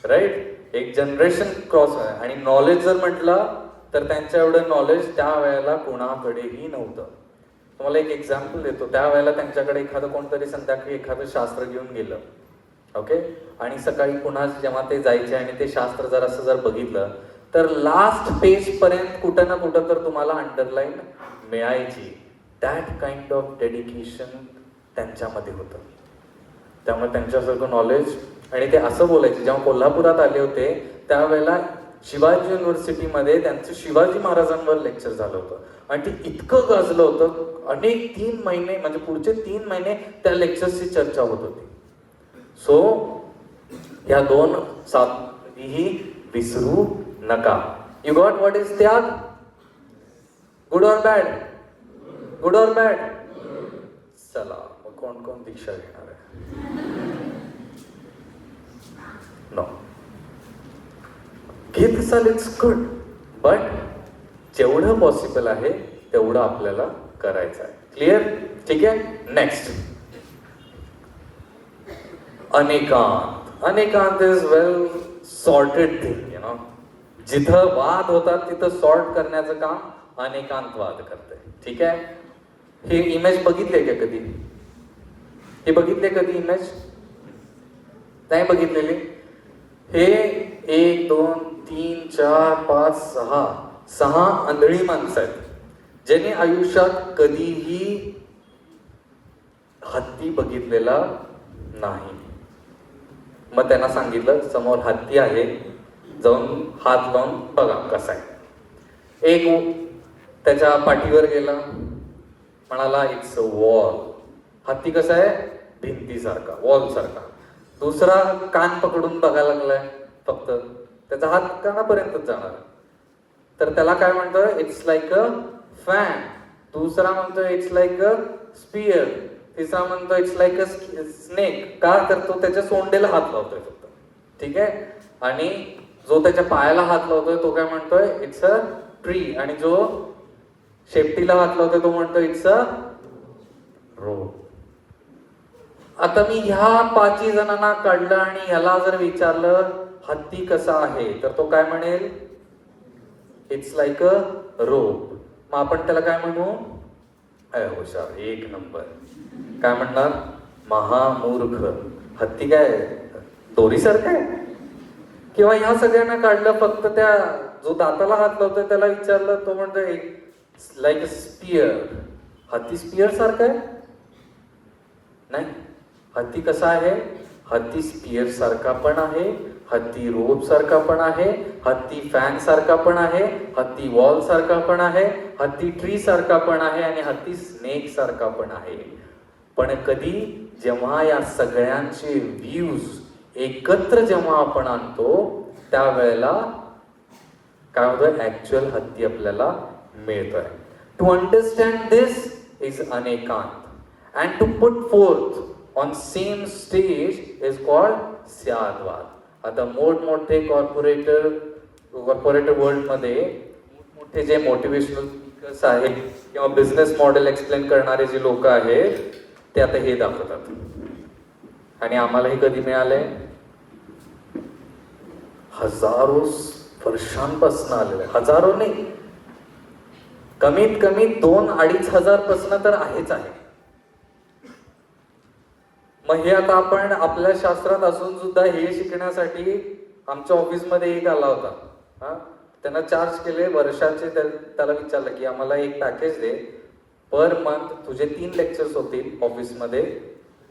राईट. एक जनरेशन क्रॉस आहे. आणि नॉलेज जर म्हटलं तर त्यांच्या एवढं नॉलेज त्या वेळेला कोणाकडेही नव्हतं. तुम्हाला एक एक्झाम्पल देतो. त्यावेळेला त्यांच्याकडे एखादं कोणतरी संध्याकाळी एखादं शास्त्र घेऊन गेलं. ओके. आणि सकाळी पुन्हा जेव्हा ते जायचे आणि ते शास्त्र जर बघितलं तर लास्ट पेज पर्यंत कुठं ना कुठं तर तुम्हाला अंडरलाईन मिळायची. दॅट काइंड ऑफ डेडिकेशन त्यांच्यामध्ये होतं. त्यामुळे त्यांच्यासारखं नॉलेज. आणि ते असं बोलायचे जेव्हा कोल्हापुरात आले होते त्यावेळेला शिवाजी युनिव्हर्सिटीमध्ये त्यांचं शिवाजी महाराजांवर लेक्चर झालं होतं. आणि ते इतकं गाजलं होतं. अनेक 3 महिने म्हणजे पुढचे 3 महिने त्या लेक्चर्सची चर्चा होत होती. सो ह्या 2 साधीही विसरू नका. यू गॉट व्हॉट इज त्याग? Good or bad? Good or bad? चला मग कोण कोण दीक्षा घेणार आहे? नो. घेत असाल इट्स गुड. बट जेवढं पॉसिबल आहे तेवढं आपल्याला करायचं आहे. क्लिअर? ठीक आहे. Next. Anekant. Anekant is well sorted thing. जिथं वाद होतात तिथं सॉर्ट करण्याचं काम अनेकांत वाद करते. ठीक आहे. हे इमेज बघितले का कधी? हे बघितले कधी इमेज? नाही बघितलेली? हे 1 2 3 4 5 6 आंधळी माणसं आहेत ज्यांनी आयुष्यात कधीही हत्ती बघितलेला नाही. मग त्यांना सांगितलं समोर हत्ती आहे, जाऊन हात लावून बघा कसा आहे. एक त्याच्या पाठीवर गेला, म्हणाला इट्स अ वॉल. हत्ती कसा आहे? भिंतीसारखा, वॉल सारखा. दुसरा कान पकडून बघायला लागलाय, फक्त त्याचा हात कानापर्यंतच जाणार. तर त्याला काय म्हणतोय? It's like a fan. दुसरा म्हणतोय इट्स लाईक अ स्पियर. तिसरा म्हणतो इट्स लाईक अ स्नेक. का? तर तो त्याच्या सोंडेला हात लावतोय फक्त. ठीक आहे. आणि जो त्याच्या पायाला हात लावतोय तो काय म्हणतोय? It's a tree. आणि जो शेपटीला हात लावतोय तो म्हणतोय इट्स अ रोप. आता मी ह्या 5 जणांना काढलं आणि ह्याला जर विचारलं हत्ती कसा आहे, तर तो काय म्हणेल? इट्स लाईक अ रोप. मग आपण त्याला काय म्हणू? हुशार, 1 नंबर. काय म्हणणार? महामूर्ख. हत्ती काय दोरीसारखं आहे? किंवा ह्या सगळ्यांना काढलं, फक्त त्या जो दाताला हात लावतोय त्याला विचारलं, तो म्हणतोय लाईक अ स्पियर. हत्ती स्पियर सारखं आहे? नाही. हत्ती कसा आहे? हत्ती स्पियर सारखा पण आहे, हत्ती रोप सारखा पण आहे, हत्ती फॅन सारखा पण आहे, हत्ती वॉल सारखा पण आहे, हत्ती ट्री सारखा पण आहे आणि हत्ती स्नेक सारखा पण आहे. पण कधी जेव्हा या सगळ्यांचे व्ह्यूज एकत्र जेव्हा आपण आणतो त्यावेळेला काय होतं? ऍक्च्युअल हत्ती आपल्याला मिळतोय. To understand this is Anekant and to put forth on same stage is called Syadvad. आता मोठमोठे कॉर्पोरेट वर्ल्ड मध्ये मोठमोठे जे मोटिवेशनल स्पीकर्स आहेत किंवा बिझनेस मॉडेल एक्सप्लेन करणारे जे लोक आहेत ते आता हे दाखवतात. आणि आम्हाला हे कधी मिळालंय? हजारो वर्षांपासून आलेलं आहे. हजारो नाही, कमीत कमी 2-2.5 हजार पासून तर आहेच आहे. मग हे आता आपण आपल्या शास्त्रात असून सुद्धा हे शिकण्यासाठी आमच्या ऑफिसमध्ये एक आला होता. त्यांना चार्ज केले वर्षाचे. त्याला विचारलं की आम्हाला एक पॅकेज दे, पर मंथ तुझे 3 लेक्चर्स होतील ऑफिसमध्ये.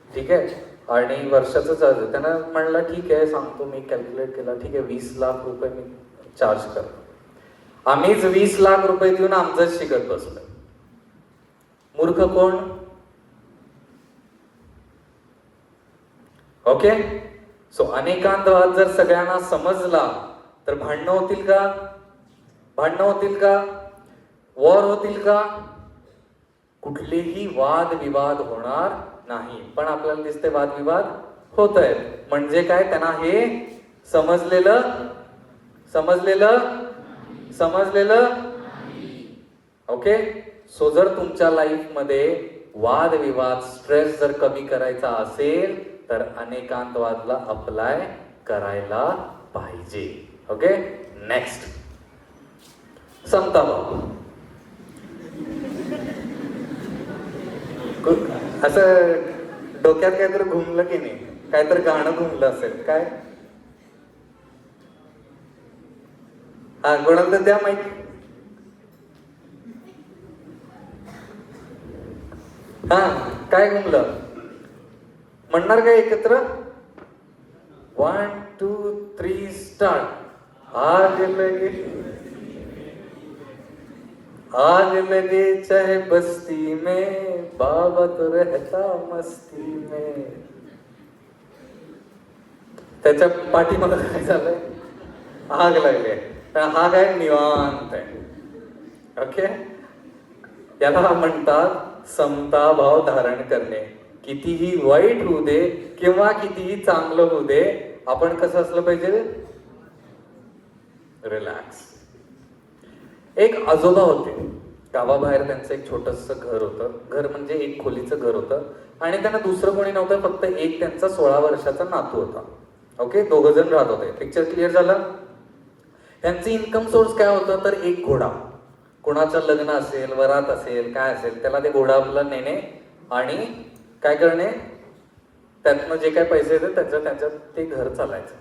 ठीक आहे. आणि वर्षाचं चार्ज आहे. त्यांना म्हणलं ठीक आहे सांगतो मी, कॅल्क्युलेट केला. ठीक आहे 20 लाख रुपये मी चार्ज करतो. आम्हीच 20 लाख रुपये देऊन आमचंच शिकत बसलोय. मूर्ख कोण? ओके. सो अनेकांतवाद जर सगळ्यांना समजला तर भांडणं होतील का? भांडणं होतील का? वॉर होतील का? कुठलेही वादविवाद होणार नाही. पण आपल्याला दिसते वादविवाद होत आहेत. म्हणजे काय? त्यांना हे समजलेलं ओके. सो जर तुमच्या लाईफ मध्ये वादविवाद स्ट्रेस जर कमी करायचा असेल तर अनेकांतवादला अप्लाय करायला पाहिजे. ओके. नेक्स्ट, समताभाव. असं डोक्यात काहीतरी घुमलं की नाही? काहीतरी गाणं घुमलं असेल काय? हा, कोणाला तर द्या माहिती. हा, काय घुमलं म्हणणार काय एकत्र? 1 2 3 स्टार्ट. आग लगे चाहे बस्ती में, बाबा तो रहता मस्ती में. त्याच्या पाठीमागे काय झालंय? आग लागली. हा काय निवांत आहे. ओके. याला म्हणतात समता भाव धारण करणे. कितीही वाईट होऊ दे किंवा कितीही चांगलं होऊ दे, आपण कसं असलं पाहिजे? रिलॅक्स. एक आजोबा होते गावाबाहेर. त्यांचं एक छोटस घर होतं. घर म्हणजे एक खोलीचं घर होतं. आणि त्यांना दुसरं कोणी नव्हतं, फक्त एक त्यांचा 16 वर्षाचा नातू होता. ओके. 2 जण राहत होते. पिक्चर क्लिअर झालं? त्यांचं इन्कम सोर्स काय होतं? तर एक घोडा. कोणाचं लग्न असेल, वरात असेल, काय असेल, त्याला ते घोडाला नेणे आणि काय करणे, त्यातनं जे काय पैसे येते त्याच्यात ते घर चालायचं.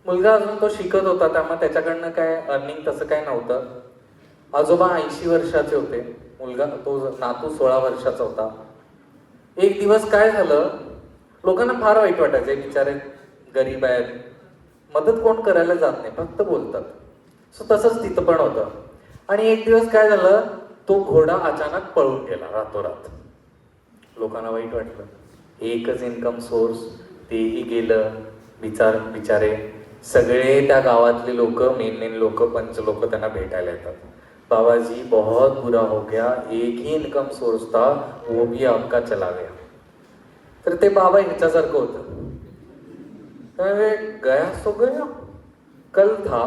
मुलगा अजून तो शिकत होता, त्यामुळे त्याच्याकडनं काय अर्निंग तसं काय नव्हतं. आजोबा 80 वर्षाचे होते. मुलगा तो नातू 16 वर्षाचा होता. एक दिवस काय झालं, लोकांना फार वाईट वाटायचे, बिचारे गरीब आहेत, मदत कोण करायला जात नाही, फक्त बोलतात. सो तसंच तिथं पण होतं. आणि एक दिवस काय झालं, तो घोडा अचानक पळून गेला रातोरात. लोकांना वाईट वाटलं. एकच इन्कम सोर्स, तेही गेलं. बिचारे सगळे त्या गावातले लोक, मेन लोक, पंच लोक त्यांना भेटायला येतात. बाबाजी बहुत बुरा हो गया, एक ही इन्कम सोर्स था, वो भी आपका चला गया. तर ते बाबा ह्याच्यासारखं होतं. गया सो गया, कल था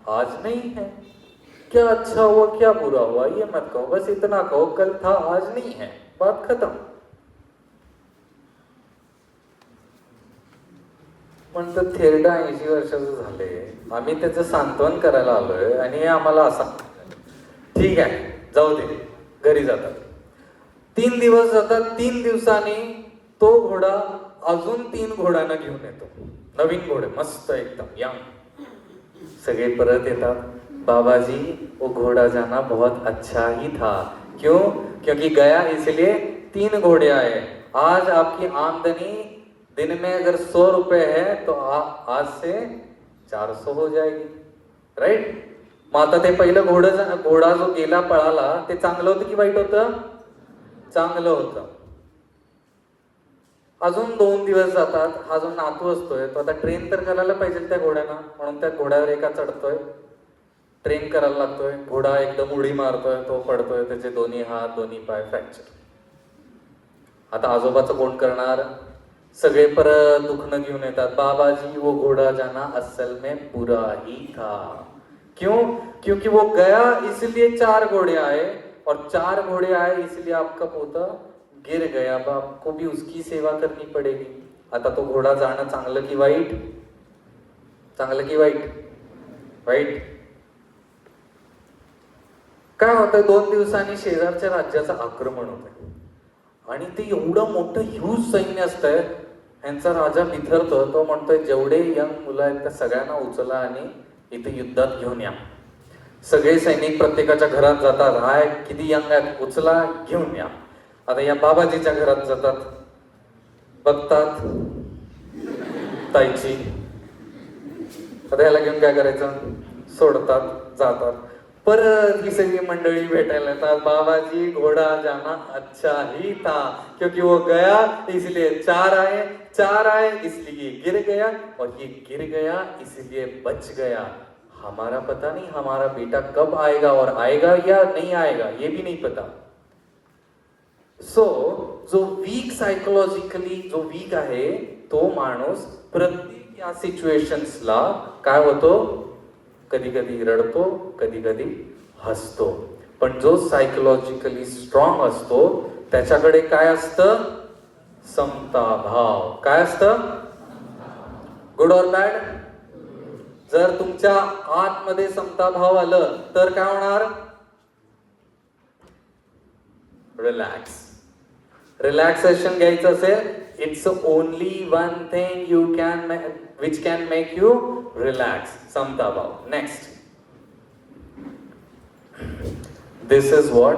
आज नहीं है. क्या अच्छा हुआ क्या बुरा हुआ ये मत कहो, बस इतना कहो कल था आज नहीं है, बात खत्म. म्हणतात थेरडा 80 वर्षाचं झाले, आम्ही त्याचं सांत्वन करायला आलोय आणि हे आम्हाला असा. ठीक आहे, जाऊ दे. घरी जातात. 3 दिवस जातात. 3 दिवसांनी तो घोडा अजून 3 घोड्यांना घेऊन येतो. नवीन घोडे, मस्त एकदम यंग. सगळे परत येतात. बाबाजी वो घोड़ा जाना बहुत अच्छा ही था. क्यों? क्योंकि गया इसलिए 3 घोड़े आए. आज आपकी आमदनी दिन में अगर 100 रुपए है तो आज से 400 हो जाएगी. राइट. मग आता ते पहिलं घोडा जो गेला पळाला ते चांगलं होतं की वाईट होतं? चांगलं होतं. अजून 2 दिवस जातात. हा जो नातू असतोय तो आता ट्रेन तर करायला पाहिजे त्या घोड्यांना, म्हणून त्या घोड्यावर एका चढतोय, ट्रेन करायला लागतोय. घोडा एकदम उडी मारतोय, तो पडतोय, त्याचे दोन्ही हात दोन्ही पाय फ्रॅक्चर. आता आजोबाचं कोण करणार? सगळे परत दुखणं घेऊन येतात. बाबाजी वो घोड़ा जाना असल में बुरा ही था. क्यों? क्योंकि वो गया इसलिए 4 घोड़े आए, और 4 घोड़े आए इसलिए आपका पोता गिर गया. अब आपको भी उसकी सेवा करनी पड़ेगी. आता तो घोडा जाणं चांगलं की वाईट? चांगलं की वाईट? वाईट. काय होतं, 2 दिवसांनी शेजारच्या राज्याचं आक्रमण होतंय आणि ते एवढं मोठं ह्यूज सैन्य असतंय. यांचा राजा बिथरतो. तो म्हणतोय जेवढे यंग मुलं आहेत त्या सगळ्यांना उचला आणि इथे युद्धात घेऊन या. सगळे सैनिक प्रत्येकाच्या घरात जातात. हाय किती यंग आहेत, उचला घेऊन या. आता या बाबाजीच्या घरात जातात, बघतात ताईची. आता याला घेऊन काय करायचं? सोडतात, जातात. परत ही सगळी मंडळी भेटायला येतात. बाबाजी घोडा जाना अच्छा ही था, क्योंकि वो गया इसलिए चार आए इसलिए गिर गया, और ये गिर गया इसलिए बच गया. हमारा पता नहीं हमारा बेटा कब आएगा, और आएगा या नहीं आएगा ये भी नहीं पता. सो जो वीक सायकोलॉजिकली जो वीक आहे तो माणूस प्रत्येक या सिच्युएशन्सला काय होतो, कधी कधी रडतो, कधी कधी हसतो. पण जो सायकोलॉजिकली स्ट्रॉंग असतो त्याच्याकडे काय असतं, समता भाव. काय असतं, गुड ऑर बॅड. जर तुमच्या आतमध्ये समता भाव आलं तर काय होणार, रिलॅक्स. रिलॅक्सेशन घ्यायचं असेल, it's only one thing you can which can make you relax, समता भाव. नेक्स्ट, दिस इज व्हॉट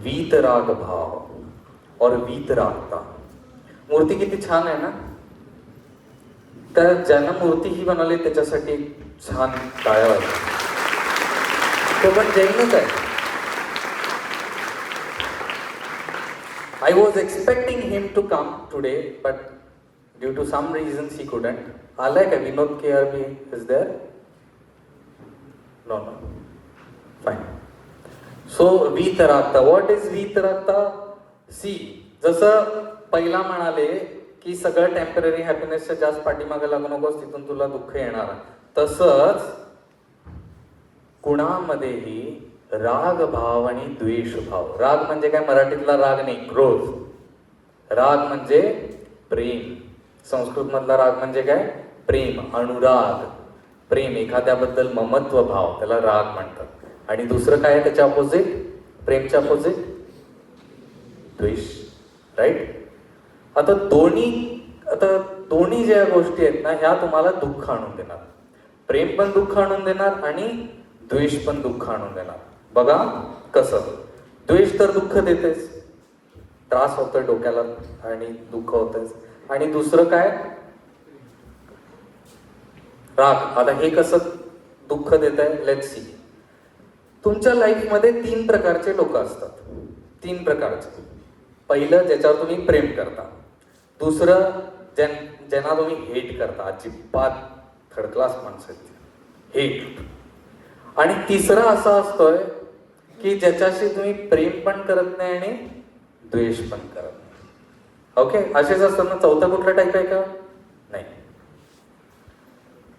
वीतराग भाव और वीतरागता. मूर्ती किती छान आहे ना. तर ज्यानं मूर्ती ही बनवली त्याच्यासाठी छान टाळ्या वाजवा. तो पण जैनच आहे. I was expecting him to come today, but due to some reasons he couldn't. आलाय का विनोद KRB is there? No. Fine. So वीतरागता. What is वीतरागता? See, जसं पहिला म्हणाले की सगळं टेम्पररी हॅपीनेसच्या जास्त पाठीमागे लागू नकोस, तिथून तुला दुःख येणार. तसंच कुणामध्येही राग भाव आणि द्वेष भाव. राग म्हणजे काय, मराठीतला राग नाही, क्रोध. राग म्हणजे प्रेम. संस्कृत मधला राग म्हणजे काय, प्रेम, अनुराग, प्रेम, एखाद्याबद्दल ममत्व भाव, त्याला राग म्हणतात. आणि दुसरं काय आहे त्याच्या अपोजिट, प्रेमच्या अपोजिट, द्वेष. राईट. आता दोन्ही ज्या गोष्टी आहेत ना ह्या तुम्हाला दुःख आणून देणार. प्रेम पण दुःख आणून देणार आणि द्वेष पण दुःख आणून देणार. बघा कसं. द्वेष तर दुःख देतेच, त्रास होतोय डोक्याला आणि दुःख होतच. आणि दुसरं काय, राग. आता हे कसं दुःख देत आहे, लेट्स सी. तुमच्या लाईफमध्ये 3 प्रकारचे लोक असतात. 3 प्रकारचे. पहिलं ज्याच्यावर तुम्ही प्रेम करता, दुसरं ज्यांना तुम्ही हेट करता, अजिबात थर्ड क्लास माणसं, हेट. आणि तिसरा असा असतोय की ज्याच्याशी तुम्ही प्रेम पण करत नाही आणि द्वेष पण करत नाही. ओके, असेच असताना चौथा कुठला टाईप आहे का, नाही.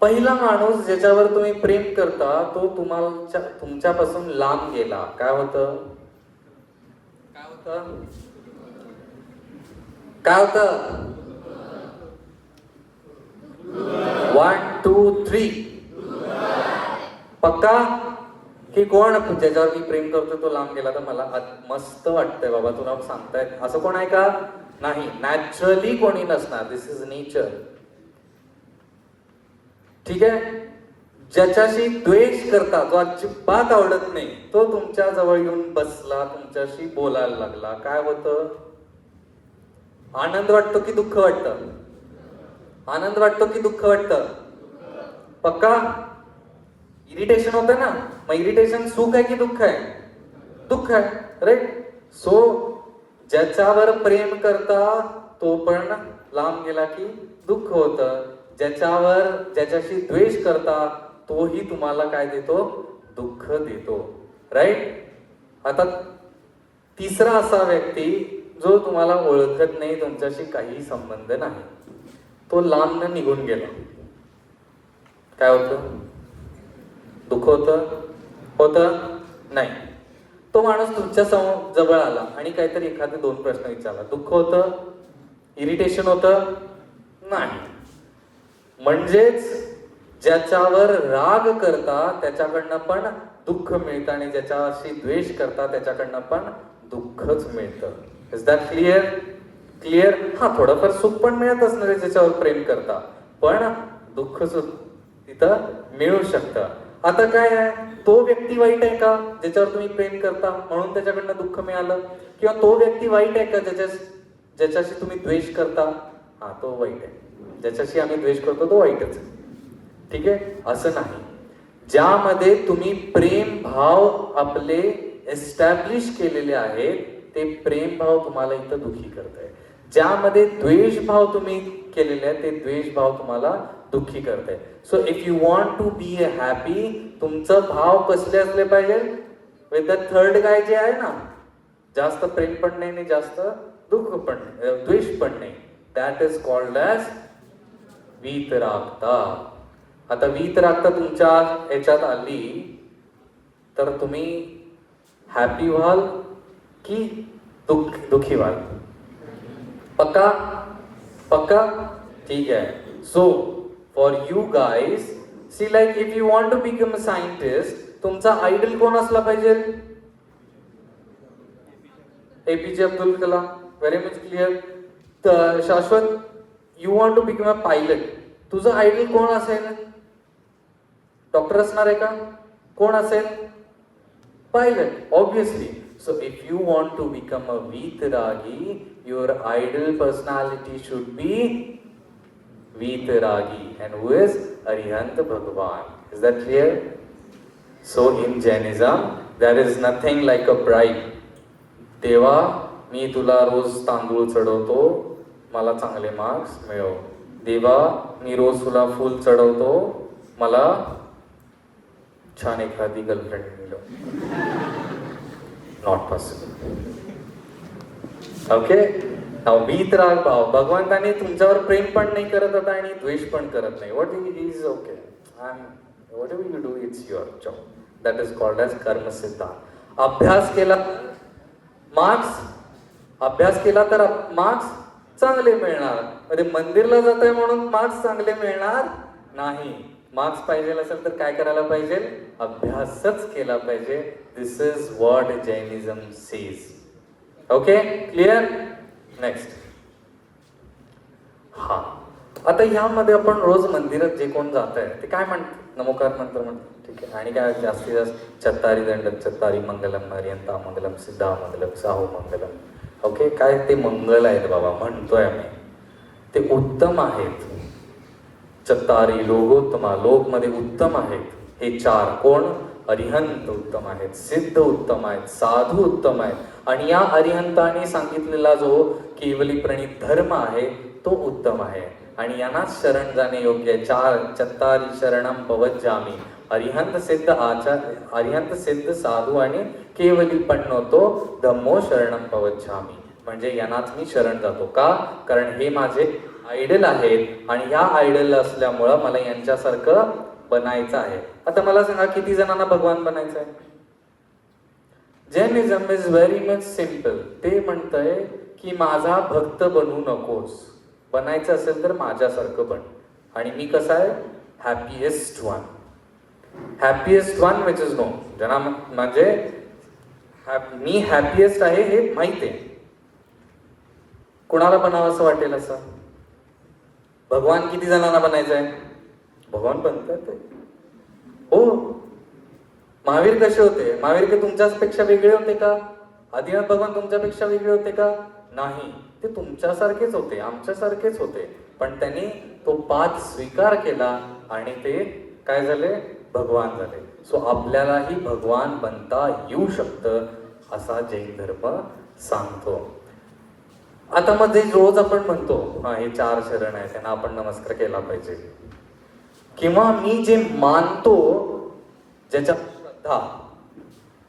पहिला माणूस ज्याच्यावर तुम्ही प्रेम करता तो तुमच्यापासून लांब गेला. काय होतं, काय होतं 1 2 3. पक्का की कोण ज्याच्यावर मी प्रेम करतो तो लांब गेला तर मला मस्त वाटतंय बाबा तुला सांगतायत, असं कोण आहे का, नाही. नॅचरली कोणी नसणार. दिस इज नेचर. ठीक आहे. ज्याच्याशी द्वेष करता, जो अजिबात आवडत नाही, तो तुमच्या जवळ येऊन बसला, तुमच्याशी बोलायला लागला, काय होतं, आनंद वाटतो की दुःख वाटतं, आनंद वाटतो की दुःख वाटतं, पक्का. इरिटेशन होतं ना, मग इरिटेशन सुख आहे की दुःख आहे, दुःख आहे. राईट. सो ज्याच्यावर प्रेम करता तो पण लांब गेला की दुःख होतं. ज्याच्याशी द्वेष करता तोही तुम्हाला काय देतो, दुःख देतो. राईट. आता तिसरा असा व्यक्ती जो तुम्हाला ओळखत नाही, तुमच्याशी काही संबंध नाही, तो लांब निघून गेला, काय होतं, दुःख होतं नाही. तो माणूस तुमच्या जवळ आला आणि काहीतरी एखादे 2 प्रश्न विचारला, दुःख होतं, इरिटेशन होतं, नाही. म्हणजेच ज्याच्यावर राग करता त्याच्याकडनं पण दुःख मिळतं आणि ज्याच्याशी द्वेष करता त्याच्याकडनं पण दुःखच मिळतं. Is that clear? क्लिअर. हा, थोडंफार सुख पण मिळत असणार आहे ज्याच्यावर प्रेम करता, पण दुःख तिथं मिळू शकतं. आता काय आहे, तो व्यक्ती वाईट आहे का ज्याच्यावर तुम्ही प्रेम करता म्हणून त्याच्याकडनं दुःख मिळालं, किंवा तो व्यक्ती वाईट आहे का ज्याच्याशी तुम्ही द्वेष करता, हा तो वाईट आहे. ज्याच्याशी आम्ही द्वेष करतो तो वाईटच आहे. ठीक आहे. असं नाही. ज्यामध्ये तुम्ही प्रेम भाव आपले एस्टॅब्लिश केलेले आहेत, ते प्रेम भाव तुम्हाला इथं दुःखी करताय. ज्यामध्ये द्वेष भाव तुम्ही केलेले आहेत, ते द्वेष भाव तुम्हाला दुःखी करताय. So if you want to be a happy, तुमचं भाव कसले असले पाहिजे? विथ द थर्ड गाय जे आहे ना, जास्त प्रेम पण नाही आणि जास्त दुःख पण द्वेष पण नाही. That is called as Vitragata. आता वीतरागता तुमच्या याच्यात आली तर तुम्ही हॅपी व्हाल की दुःखी व्हाल? पक्का? पक्का? ठीक आहे. So for you guys, see like if you want to become a scientist, तुमचा आयडल कोण असला पाहिजे? APJ Abdul Kalam. Very much clear. तर Shashwat, you want to become a pilot, तुझं आयडल कोण असेल? डॉक्टर असणार आहे का? कोण असेल? Pilot, obviously. So if you want to become a Vitaragi, your ideal personality should be Vitaragi. And who is? Arihant Bhagavan. Is that clear? So in Jainism, there is nothing like a bribe. देवा, मी तुला रोज तांदूळ चढवतो, मला चांगले मार्क्स मिळव. देवा, मी रोज तुला फुल चढवतो, मला छान एखादी गर्लफ्रेंड मिळव. Not possible. ओके. वीतराग भाव, भगवंताने तुमच्यावर प्रेम पण नाही करत आता आणि द्वेष पण करत नाही. What is okay, whatever you do, it's your job. That is called as Karmasiddha. अभ्यास केला मार्क्स, अभ्यास केला तर मार्क्स चांगले मिळणार. म्हणजे मंदिरला जात आहे म्हणून मार्क्स चांगले मिळणार नाही. मार्क्स पाहिजे असेल तर काय करायला पाहिजे? अभ्यासच केला पाहिजे. This is what Jainism says. Okay, clear? Next. हा, आता ह्यामध्ये आपण रोज मंदिरात जे कोण जात आहे ते काय म्हणतात? नमोकार मंत्र म्हणतात. ठीक आहे. आणि काय जास्तीत जास्त चत्तारी दंड, चत्तारी मंगलम, हरियंता मंगलम, सिद्धा मंगलम, साहू मंगलम. ओके, काय ते मंगल आहेत बाबा, म्हणतोय आम्ही, ते उत्तम आहेत. चत्तारी लोकोत्तमा, लोक मध्ये उत्तम आहेत. हे चार कोण? अरिहंत उत्तम आहेत, सिद्ध उत्तम आहेत, साधू उत्तम आहेत. आणि या अरिहंताने सांगितलेला जो केवली प्रणित धर्म आहे तो उत्तम आहे. आणि यांनाच शरण जाणे योग्य आहे. चार चत्तारी शरणम पवज्जामी, अरिहंत सिद्ध आचार्य, अरिहंत सिद्ध साधू आणि केवली पन्नोतो धम्मो शरणम पवज्जामी. म्हणजे यांनाच मी शरण जातो. का? कारण हे माझे आयडल आहेत आणि ह्या आयडल असल्यामुळं मला यांच्यासारखं बनायचं आहे. आता मला सांगा, किती जणांना भगवान बनायचं आहे? Jainism is very much simple. ते म्हणतंय की माझा भक्त बनू नकोस, बनायचं असेल तर माझ्यासारखं बन. आणि मी कसा आहे? Happiest one. Happiest one which is no, ज्यांना म्हणजे मी हॅपीएस्ट आहे हे माहिती आहे. कुणाला बनावं असं वाटेल असं? भगवान किती जणांना बनायचं आहे? भगवान बनतात हो. महावीर कसे होते? महावीर के तुमच्यापेक्षा वेगळे होते का? आदिनाथ भगवान तुमच्यापेक्षा वेगळे होते का? नाही, ते तुमच्यासारखेच होते, आमच्यासारखेच होते. पण त्यांनी तो पाथ स्वीकार केला आणि ते काय झाले? भगवान झाले. सो आपल्यालाही भगवान बनता येऊ शकतं असा जैन धर्म सांगतो. आता मध्ये रोज आपण म्हणतो हा हे चार शरण आहे, त्यांना आपण नमस्कार केला पाहिजे. किंवा मी जे मानतो, ज्याच्या श्रद्धा,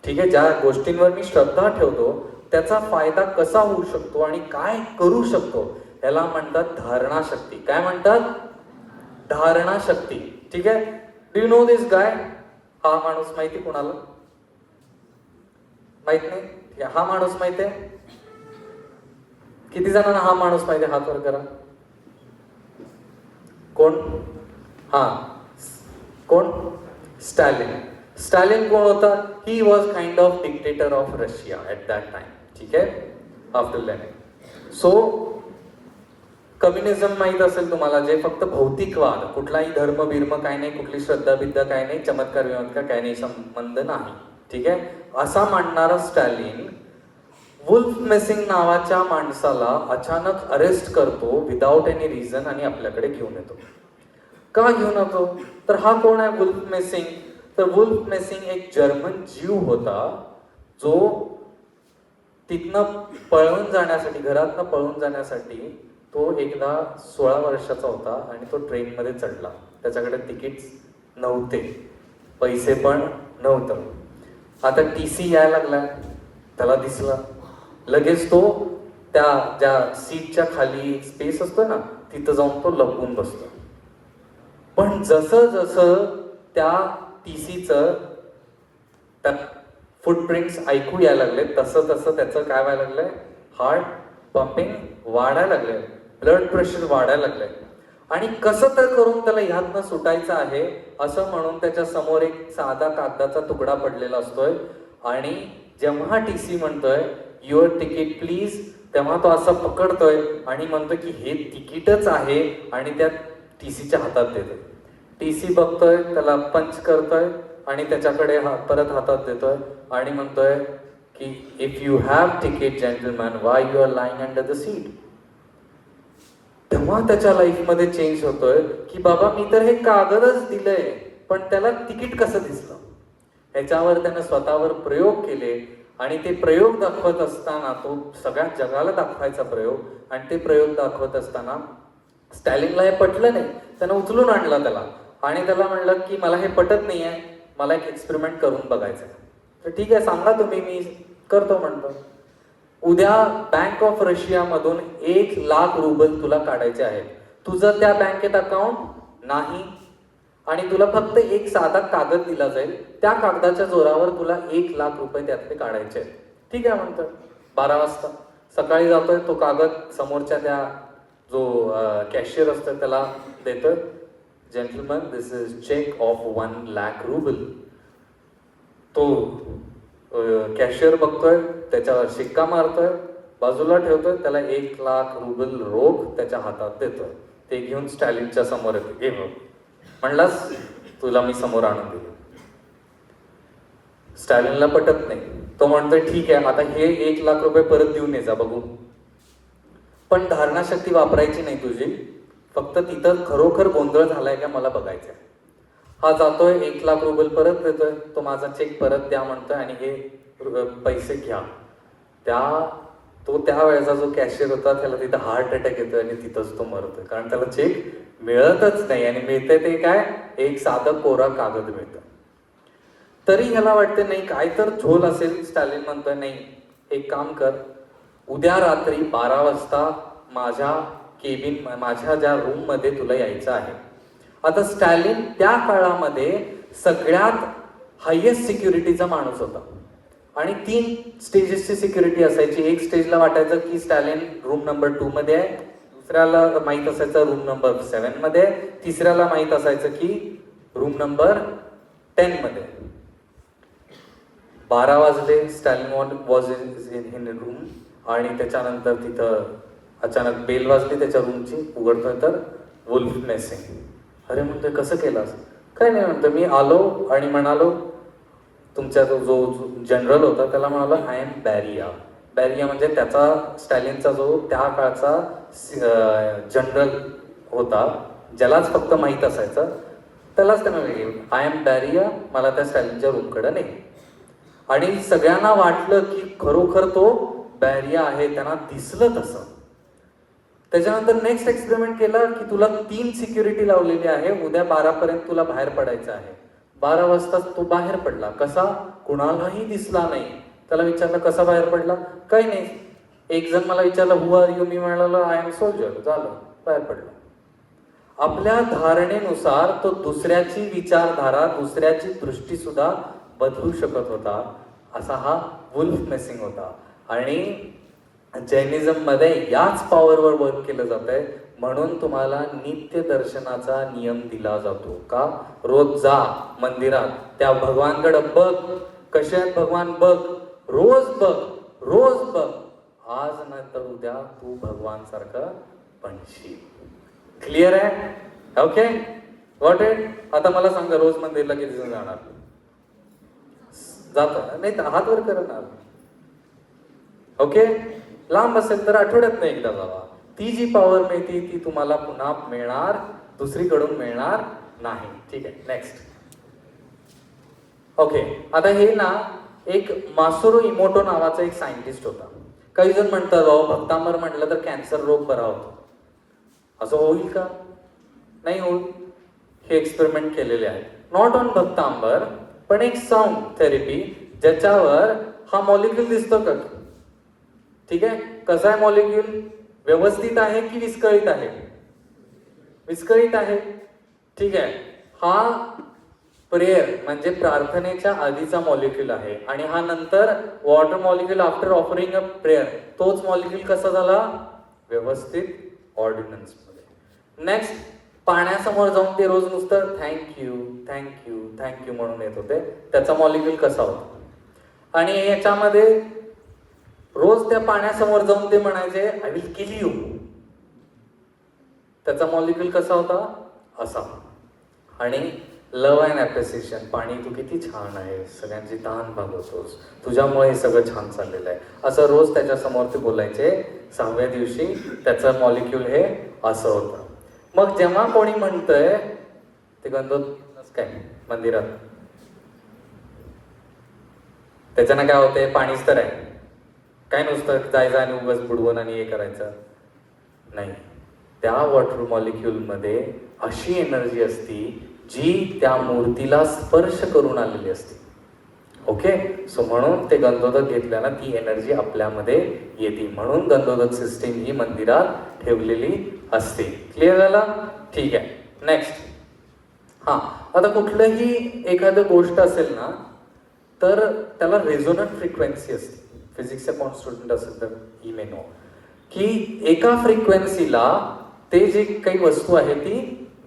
ठीक आहे, ज्या गोष्टींवर मी श्रद्धा ठेवतो त्याचा फायदा कसा होऊ शकतो आणि काय करू शकतो, याला म्हणतात धारणा शक्ती. काय म्हणतात? धारणा शक्ती. ठीक आहे. Do you know this guy? हा माणूस माहिती कोणाला? माहित नाही? हा माणूस माहिती आहे? किती जणांना हा माणूस माहिती? हात वर करा. कोण? हा, कोण? स्टॅलिन. स्टॅलिन कोण होता? He was kind of dictator of Russia at that time. ठीक आहे, आफ्टर लेनिन. सो कम्युनिझम माहित असेल तुम्हाला, जे फक्त भौतिकवाद, कुठलाही धर्म बिर्म काय नाही, कुठली श्रद्धा बिद्धा काय नाही, चमत्कार विमत्कार काय नाही, संबंध नाही. ठीक आहे, असा मांडणारा स्टॅलिन वुल्फ मेसिंग नावाच्या माणसाला अचानक अरेस्ट करतो विदाउट एनी रिझन आणि आपल्याकडे घेऊन येतो. का घेऊन येतो? तर हा कोण आहे? Wolf Messing. तर वुल्फ मेसिंग एक जर्मन जीव होता जो तिथनं पळून जाण्यासाठी, घरातनं पळून जाण्यासाठी तो एकदा 16 वर्षाचा होता आणि तो ट्रेनमध्ये चढला. त्याच्याकडे तिकीट्स नव्हते, पैसे पण नव्हतं. आता TC यायला लागला, त्याला दिसला, लगेच तो त्या ज्या सीटच्या खाली स्पेस असतो ना तिथं जाऊन तो लपून बसतो. पण जसं जसं त्या TCचं त्या फुटप्रिंट्स ऐकू यायला लागले तसं तसं त्याचं काय व्हायला लागलंय, हार्ट पंपिंग वाढायला लागलंय, ब्लड प्रेशर वाढायला लागलंय. आणि कसं तर करून त्याला ह्यातनं सुटायचं आहे असं म्हणून त्याच्या समोर एक साधा कागदाचा तुकडा पडलेला असतोय. आणि जेव्हा TC म्हणतोय युअर तिकीट प्लीज, तेव्हा तो असं पकडतोय आणि म्हणतोय की हे तिकीटच आहे आणि त्या TCच्या हातात देतोय. TC बघतोय, त्याला पंच करतोय आणि त्याच्याकडे परत हातात देतोय आणि म्हणतोय की if you have ticket gentleman why you are lying under the seat. तेव्हा त्याच्या लाईफमध्ये चेंज होतोय की बाबा मी तर हे कागदच दिलंय पण त्याला तिकीट कसं दिसलं. ह्याच्यावर त्यानं स्वतःवर प्रयोग केले आणि ते प्रयोग दाखवत असताना, तो सगळ्या जगाला दाखवायचा प्रयोग, आणि ते प्रयोग दाखवत असताना स्टॅलिनला हे पटलं नाही. त्यानं उचलून आणलं त्याला आणि त्याला म्हणलं की मला हे पटत नाहीये, मला एक एक्सपेरिमेंट करून बघायचं. तर ठीक आहे सांगा तुम्ही, मी करतो म्हणतो. उद्या बँक ऑफ रशियामधून 1,00,000 रुबल तुला काढायचे आहेत. तुझं त्या बँकेत अकाउंट नाही आणि तुला फक्त एक साधा कागद दिला जाईल, त्या कागदाच्या जोरावर तुला 1,00,000 रुपये त्यातले काढायचे आहेत. ठीक आहे म्हणतो. 12 वाजता सकाळी जातोय, तो कागद समोरच्या त्या जो कॅशियर असतो त्याला देतोय. Gentleman this is cheque of 1,00,000 rouble. तो कॅशियर बघतोय, त्याच्यावर शिक्का मारतोय, बाजूला ठेवतोय, त्याला 1,00,000 रुबल रोख त्याच्या हातात देतोय. ते घेऊन स्टॅलिनच्या समोर येतो. घे बघ, म्हणलास तुला मी समोर आणून दिलं. स्टॅलिनला पटत नाही. तो म्हणतोय ठीक आहे आता हे 1,00,000 रुपये परत देऊन ये जा बघू, पण धारणाशक्ती वापरायची नाही तुझी, फक्त तिथं खरोखर गोंधळ झालाय का मला बघायचं. हा जातोय, 1,00,000 रुबल परत देतोय, तो माझा चेक परत द्या म्हणतोय आणि हे पैसे घ्या. तो त्यावेळेचा जो कॅशियर होता त्याला तिथं हार्ट अटॅक येतोय आणि तिथंच तो मरतोय, कारण त्याला चेक मिळतच नाही आणि मिळतंय ते काय, एक साधं कोरा कागद मिळतं. तरी ह्याला वाटते नाही काय तर झोल असेल. स्टॅलिन म्हणतोय नाही, एक काम कर, उद्या रात्री 12 वाजता माझ्या केबिन, माझ्या ज्या रूम मध्ये तुला यायचं आहे. आता स्टॅलिन त्या काळामध्ये सगळ्यात हायेस्ट सिक्युरिटीचा माणूस होता आणि 3 स्टेजेसची सिक्युरिटी असायची. एक स्टेजला वाटायचं की स्टॅलिन रूम नंबर 2 मध्ये आहे, दुसऱ्याला माहित असायचं रूम नंबर 7 मध्ये, तिसऱ्याला माहित असायचं की रूम नंबर 10 मध्ये. 12 वाजले, स्टॅलिन वॉज इन रूम आणि त्याच्यानंतर तिथं अचानक बेल वाजली त्याच्या रूमची. उघडतोय तर वुल्फ मेसिंग. अरे म्हणतोय कसं केलास? काय नाही म्हणतो, मी आलो आणि म्हणालो, तुमचा जो जनरल होता त्याला म्हणालो आय एम बॅरिया. बॅरिया म्हणजे त्याचा स्टॅलिनचा जो त्या काळचा जनरल होता, ज्यालाच फक्त माहीत असायचं त्यालाच त्यानं वेगळी, आय एम बॅरिया, मला त्या स्टॅलिनच्या रूमकडे नाही. आणि सगळ्यांना वाटलं की खरोखर तो बॅरिया आहे, त्यांना दिसलं तसं. त्याच्यानंतर नेक्स्ट एक्सपेरिमेंट केला की तुला 3 सिक्युरिटी लावलेली आहे, उद्या 12 पर्यंत तुला बाहेर पडायचं आहे. 12 वाजता तो बाहेर पडला. कसा? कुणालाही दिसला नाही. त्याला विचारलं कसा बाहेर पडला? काही नाही. एक जण मला विचारलं हु आर यू, मी म्हणालो आय एम सोल्जर, झालं बाहेर पडला. आपल्या धारणेनुसार तो दुसऱ्याची विचारधारा, दुसऱ्याची दृष्टी सुद्धा बदलू शकत होता. असा हा वुल्फ मेसिंग होता. आणि जैनिझम मध्ये याच पॉवरवर वर्क केलं जात आहे, म्हणून तुम्हाला नित्य दर्शनाचा नियम दिला जातो. का? रोज जा मंदिरात, त्या भगवानकडे बघ, कसे आहेत भगवान बघ, रोज बघ, रोज बघ, आज नाही तर उद्या तू भगवान सारखं बनशील. क्लिअर आहे? Okay, got it. आता मला सांगा रोज मंदिरला किती जण जाणार? जातो नाही तर हात वर करणार. ओके, लांब असेल तर आठवड्यात नाही एकदा जावा. ती जी पॉवर मिळते ती तुम्हाला पुन्हा मिळणार, दुसरीकडून मिळणार नाही. ठीक आहे, नेक्स्ट. ओके, आता हे ना एक मासुरो इमोटो नावाचा एक सायंटिस्ट होता. काही जण म्हणतात बाबा भक्तांबर म्हटलं तर कॅन्सर रोग बरा होतो. असं होईल का? नाही होईल. हे एक्सपेरिमेंट केलेले आहे. नॉट ऑन भक्तांबर, पण एक साऊंड थेरपी ज्याच्यावर हा मॉलिक्यूल दिसतो का? ठीक आहे, कसा आहे मॉलिक्यूल? व्यवस्थित आहे की विस्कळीत आहे? विस्कळीत आहे. ठीक आहे, हा प्रेयर म्हणजे प्रार्थनेच्या आधीचा मॉलिक्यूल आहे आणि हा नंतर water molecule after offering a prayer, तोच मॉलिक्यूल कसा झाला? व्यवस्थित ऑर्डिनन्स मध्ये. नेक्स्ट, पाण्यासमोर जाऊन ते रोज नुसतं थँक्यू थँक्यू थँक्यू म्हणून येत होते, त्याचा मॉलिक्यूल कसा होता? आणि याच्यामध्ये रोज त्या पाण्यासमोर जाऊन ते म्हणायचे आय विल किल यू, त्याचा मॉलिक्यूल कसा होता? असा. आणि लव्ह अँड ॲप्रिसिएशन, पाणी तू किती छान आहे, सगळ्यांची तहान भागवतोस, तुझ्यामुळे हे सगळं छान चाललेलं आहे, असं रोज त्याच्यासमोर ते बोलायचे. 6व्या दिवशी त्याचं मॉलिक्यूल हे असं होतं. मग जेव्हा कोणी म्हणतंय ते गंधोत काय मंदिरात, त्याच्यानं काय होतंय? पाणीच तर आहे, काय नुसतं जायचं आणि उगाच बुडवून आणि हे करायचं नाही. त्या वॉटर मॉलिक्यूलमध्ये अशी एनर्जी असती जी त्या मूर्तीला स्पर्श करून आलेली असते. ओके, सो म्हणून ते गंधोदक घेतल्यानं ती एनर्जी आपल्यामध्ये येते. म्हणून गंधोदक सिस्टीम ही मंदिरात ठेवलेली असते. क्लिअर झाला? ठीक आहे. नेक्स्ट, हा, आता कुठलंही एखादं गोष्ट असेल ना तर त्याला रेझोनंट फ्रिक्वेन्सी असते. फिजिक्सचा कोण स्टुडंट असेल तर ही मे नो की एका फ्रिक्वेन्सीला ते जी काही वस्तू आहे ती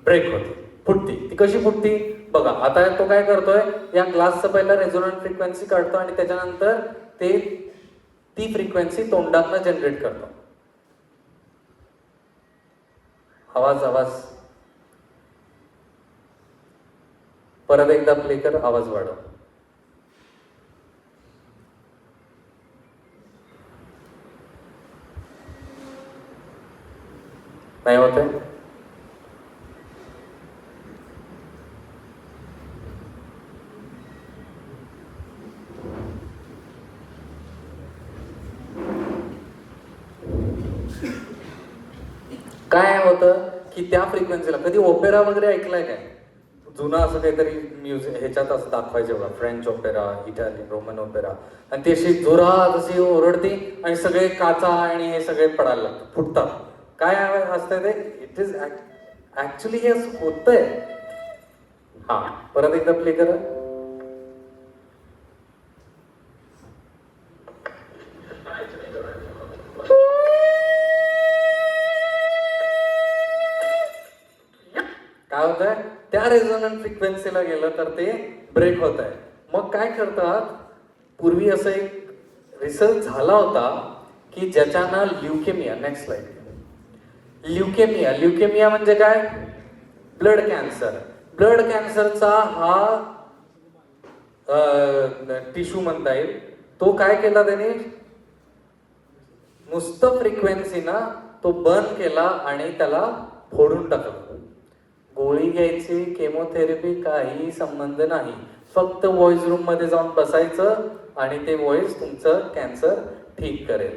ब्रेक होते, फुटती. ती कशी फुटती बघा. आता तो काय करतोय, या ग्लासचं पहिला रेझोनंट फ्रिक्वेन्सी काढतो आणि त्याच्यानंतर ती फ्रिक्वेन्सी तोंडातनं जनरेट करतो. आवाज आवाज परत एकदा प्ले कर, आवाज वाढव. नाही होत आहे? काय होतं की त्या फ्रिक्वेन्सीला कधी ओपेरा वगैरे ऐकलाय काय? जुना असं काहीतरी म्युझिक ह्याच्यात असं दाखवायचे बघा, French opera, Italian, Roman opera, आणि ती अशी जोरात अशी ओरडती आणि सगळे काचा आणि हे सगळे पडायला लागतात, फुटतात. काय असतंय ते? इट इज ऍक्च्युली हे असं होतंय. हा, परत एकदा प्ले करा. काय होत आहे? त्या रेझोनंट फ्रिक्वेन्सीला गेलं तर ते ब्रेक होत आहे. मग काय करतात, पूर्वी असं एक रिसर्च झाला होता की ज्याच्यानं ल्युकेमिया, नेक्स्ट स्लाइड, ल्युकेमिया म्हणजे काय? Blood cancer. ब्लड कॅन्सरचा हा टिश्यू म्हणता येईल. तो काय केला त्याने? नुसतं फ्रिक्वेन्सीना तो बंद केला आणि त्याला फोडून टाकलं. गोळी घ्यायची, केमोथेरपी, काही संबंध नाही. फक्त व्हॉइस रूम मध्ये जाऊन बसायचं आणि ते व्हॉइस तुमचं कॅन्सर ठीक करेल.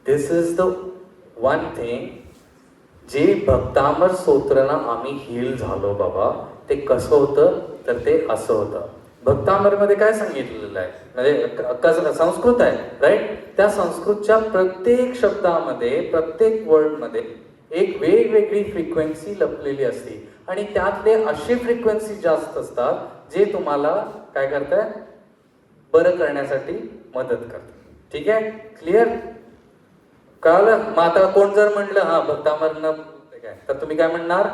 दिस इज द वन थिंग जे भक्तामर स्तोत्रानं आम्ही हील झालो बाबा. ते कसं होतं तर ते असं होतं. भक्तामर मध्ये काय सांगितलेलं आहे, म्हणजे संस्कृत आहे राईट. त्या संस्कृतच्या प्रत्येक शब्दामध्ये, प्रत्येक वर्डमध्ये एक वेगवेगळी फ्रिक्वेन्सी लपलेली असते आणि त्यातले असे फ्रिक्वेन्सी जास्त असतात जे तुम्हाला काय करताय, बरं करण्यासाठी मदत करतात. ठीक आहे, क्लिअर? कळलं? मग आता कोण जर म्हणलं हा भक्तामरनं काय, तर तुम्ही काय म्हणणार?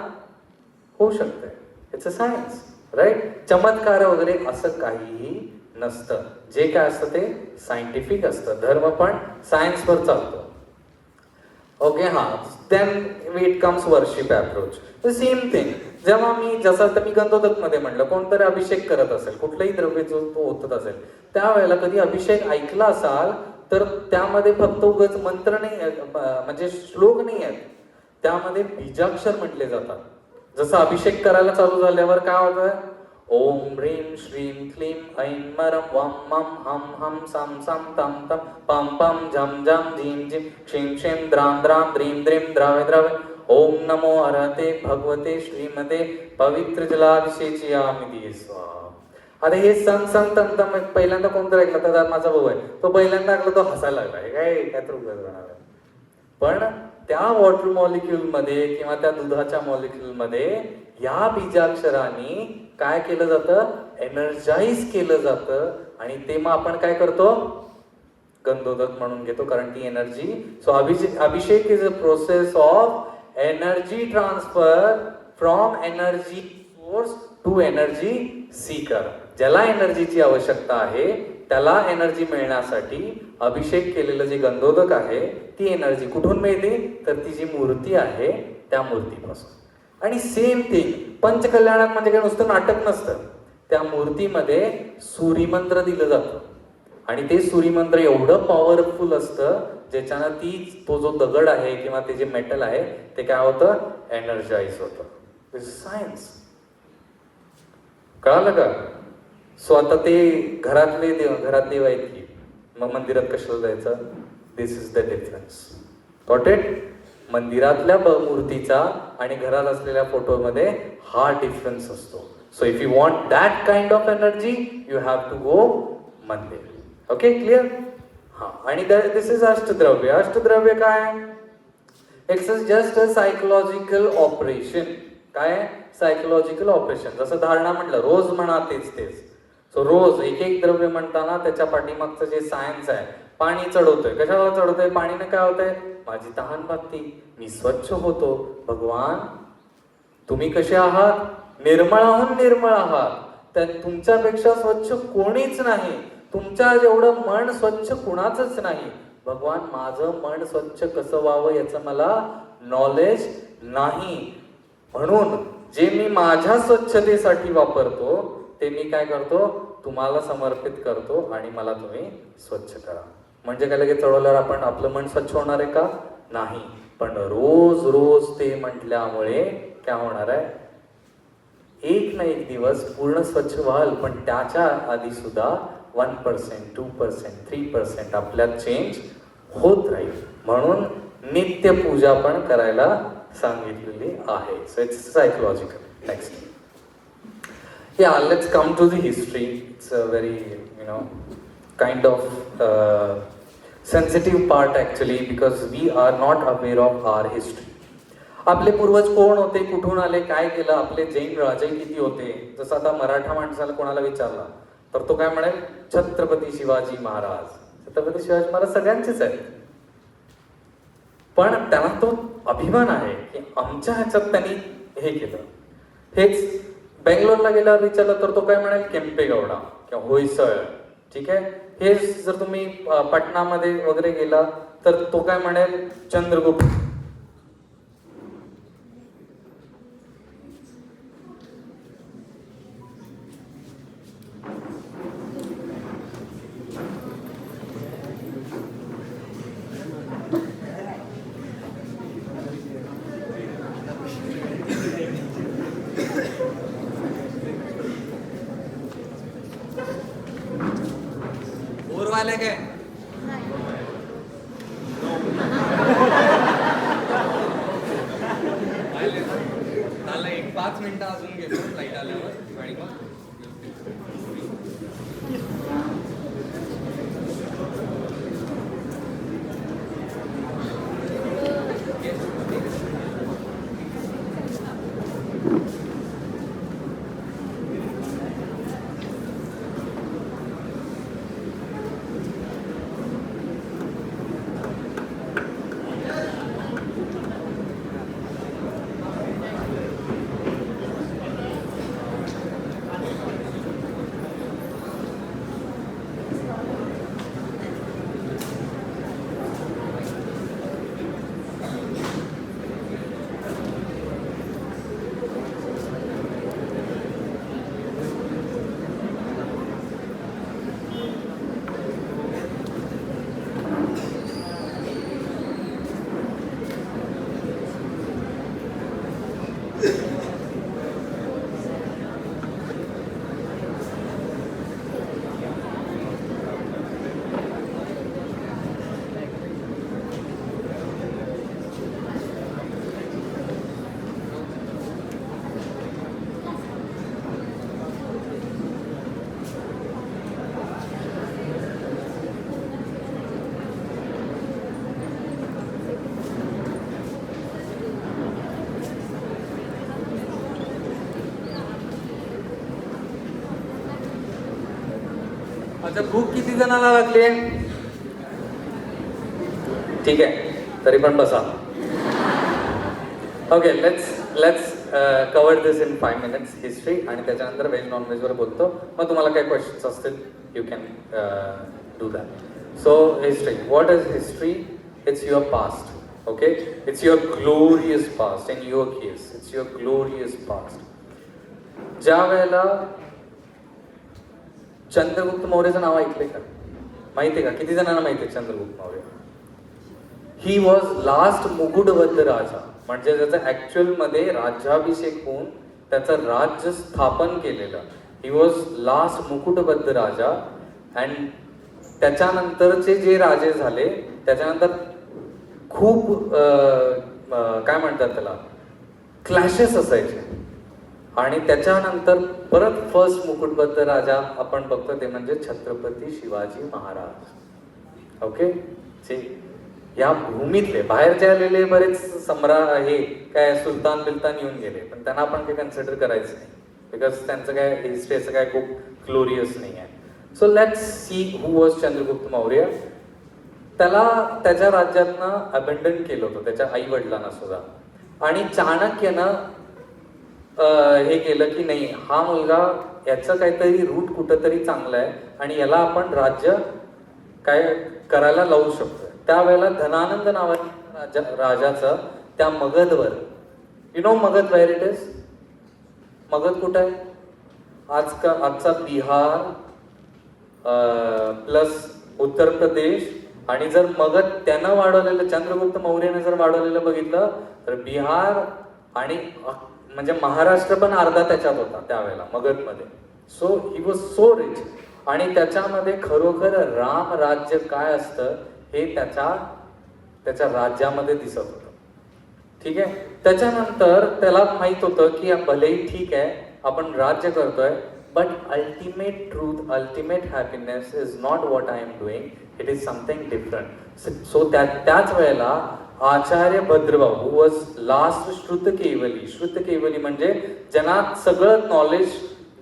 होऊ शकतंय, इट्स अ सायन्स राईट. चमत्कार वगैरे असं काहीही नसतं. जे काय असतं ते सायंटिफिक असतं. धर्म पण सायन्सवर चालतो. ओके, हा. Then it comes worship approach. The same thing. जेव्हा मी जसं आता मी गंधोदक मध्ये म्हणलं, कोणतरी अभिषेक करत असेल, कुठलंही द्रव्य जो तो होत असेल, त्यावेळेला कधी अभिषेक ऐकला असाल तर त्यामध्ये फक्त उगाच मंत्र नाही आहेत, म्हणजे श्लोक नाही आहेत, त्यामध्ये बीजाक्षर म्हटले जातात. जसं अभिषेक करायला चालू झाल्यावर काय होतं, ओम ह्रीं श्रीं क्लीं ऐं मरं वं मं हं हं सं सं तं तं पं पं झं झं झीं झीं क्षीं क्षीं द्रां द्रां द्रीं द्रीं द्रावे द्रावे ओम नमो अरहते भगवते श्रीमते पवित्र जलाभिषेचयामि दिये स्वाहा. आता हे सं सं तं तं पहिल्यांदा कोणतं ऐकलं तर माझा भाऊ आहे, तो पहिल्यांदा ऐकलं तो हसायला लागला, हे काय तर उगाच म्हणाला. पण त्या वॉटर मॉलिक्यूल मध्ये किंवा त्या दुधाच्या मॉलिक्यूल मध्ये या बीजाक्षरांनी काय केलं जातं, एनर्जाइज केलं जातं आणि ते मग आपण काय करतो, गंधोदक म्हणून घेतो, कारण ती energy. So abhishek is a process of energy transfer from energy source to energy seeker. ज्याला एनर्जीची आवश्यकता आहे त्याला एनर्जी मिळण्यासाठी अभिषेक केलेलं जे गंधोदक आहे ती एनर्जी कुठून मिळते, तर ती जी मूर्ती आहे त्या मूर्तीपासून. आणि सेम थिंग पंचकल्याणात म्हणजे काय नुसतं नाटक नसतं, त्या मूर्तीमध्ये सूर्यमंत्र दिलं जातं आणि ते सूर्यमंत्र एवढं पॉवरफुल असतं ज्याच्यानं तो जो दगड आहे किंवा ते जे मेटल आहे ते काय होतं, एनर्जाइज होतं. दिस इज सायन्स. कळालं का? सो आता ते घरात देव आहेत की मग मंदिरात कशाला जायचं, this is the difference. Got it? मंदिरातल्या मूर्तीचा आणि घरात असलेल्या फोटोमध्ये हा डिफरन्स असतो. So if you want that kind of energy you have to go mandir. Okay, clear? हा. आणि दिस इज अष्टद्रव्य. अष्टद्रव्य काय? It's just a psychological operation. काय? Psychological operation. जसं धारणा म्हटलं, रोज म्हणा तेच. सो रोज एक द्रव्य म्हणताना त्याच्या पाठीमागचं जे सायन्स आहे, पाणी चढवतोय, कशाला चढवतोय, पाणीने काय होतंय, माझी तहान भागती, मी स्वच्छ होतो. भगवान तुम्ही कसे आहात, निर्मळाहून निर्मळ आहात, तर तुमच्यापेक्षा स्वच्छ कोणीच नाही, तुमच्या जेवढं मन स्वच्छ कुणाचंच नाही. भगवान माझं मन स्वच्छ कसं व्हावं याचं मला नॉलेज नाही, म्हणून जे मी माझ्या स्वच्छतेसाठी वापरतो ते मी काय करतो, तुम्हाला समर्पित करतो आणि मला तुम्ही स्वच्छ करा. म्हणजे काय लगेच चढवल्यावर आपण आपलं मन स्वच्छ होणार आहे का? नाही. पण रोज रोज ते म्हटल्यामुळे काय होणार आहे, एक ना एक दिवस पूर्ण स्वच्छ व्हाल, पण त्याच्या आधी सुद्धा 1%, 2%, 3% आपल्यात चेंज होत राहील. म्हणून नित्य पूजा पण करायला सांगितलेली आहे. So it's psychological. Next. Yeah, let's come to the history. It's a very, kind of sensitive part actually, because we are not aware of our history. आपले पूर्वज कोण होते, कुठून आले, काय केलं, आपले जैन राजे किती होते. जसं आता मराठा माणसाला कोणाला विचारला तर तो काय म्हणेल, छत्रपती शिवाजी महाराज. छत्रपती शिवाजी महाराज सगळ्यांचेच आहेत, पण त्यांना तो अभिमान आहे की आमच्या ह्याच्यात त्यांनी हे केलं. हेच बेंगलोरला गेल्यावर विचारलं तर तो काय म्हणेल, केम्पेगौडा किंवा होयसळ. ठीक आहे. हे जर तुम्ही पटनामध्ये वगैरे गेला तर तो काय म्हणेल, चंद्रगुप्त. आले काय? त्याला एक 5 मिनिटं अजून घेतो फ्लाईट आल्यावर आणि मग अच्छा, भूक किती जणांना लागली आहे? ठीक आहे, तरी पण बसा. Okay, let's cover this in 5 minutes history, आणि त्याच्यानंतर व्हेज नॉनव्हेजवर बोलतो. मग तुम्हाला काही क्वेश्चन्स असतील, you can do that. So history, what is history? It's your past. Okay, it's your glorious past. In your case it's your glorious past. ज्या वेळेला चंद्रगुप्त मौर्यचं नाव ऐकलंय का? माहिती आहे का? किती जणांना माहिती आहे Chandragupta Maurya? He was last mukutbaddh raja, म्हणजे त्याचं ऍक्च्युअल मध्ये राज्याभिषेक होऊन त्याचं राज्य स्थापन केलेलं. He was last mukutbaddh raja. And त्याच्यानंतरचे जे राजे झाले त्याच्यानंतर खूप काय म्हणतात त्याला, क्लॅशेस असायचे. आणि त्याच्यानंतर परत फर्स्ट मुकुटबद्ध राजा आपण बघतो ते म्हणजे छत्रपती शिवाजी महाराज. ओके, या भूमीतले बाहेरचे आलेले बरेच हे काय सुलतान बिलतान येऊन गेले, पण त्यांना आपण काही कन्सिडर करायचं नाही, बिकॉज त्यांचं काय हिस्ट्री असं काय खूप ग्लोरियस नाही आहे. So let's see who was Chandragupta Maurya. त्याला त्याच्या राज्यातनं अबंडन केलं होतं, त्याच्या आई वडिलांना सुद्धा. आणि चाणक्यनं हे केलं की नाही, हा मुलगा, याचं काहीतरी रूट कुठंतरी चांगलं आहे आणि याला आपण राज्य काय करायला लावू शकतो. त्यावेळेला धनानंद नावाच्या राजाचं त्या मगधवर, you know Magadh where it is? Magadh कुठं आहे? आजचा बिहार प्लस उत्तर प्रदेश. आणि जर मगध त्यानं वाढवलेलं, चंद्रगुप्त मौर्याने जर वाढवलेलं बघितलं तर बिहार आणि म्हणजे महाराष्ट्र पण अर्धा त्याच्यात होता त्यावेळेला मगधमध्ये. So he was so rich. आणि त्याच्यामध्ये खरोखर राम राज्य काय असतं हे त्याच्या राज्यामध्ये दिसत होतं. ठीक आहे. त्याच्यानंतर त्याला माहित होतं की भलेही ठीक आहे आपण राज्य करतोय, but ultimate truth, ultimate happiness is not what I am doing, it is something different. So त्याच वेळेला आचार्य भद्रभाऊ, हू वॉज लास्ट श्रुतकेवली. श्रुतकेवली म्हणजे ज्यांना सगळं नॉलेज,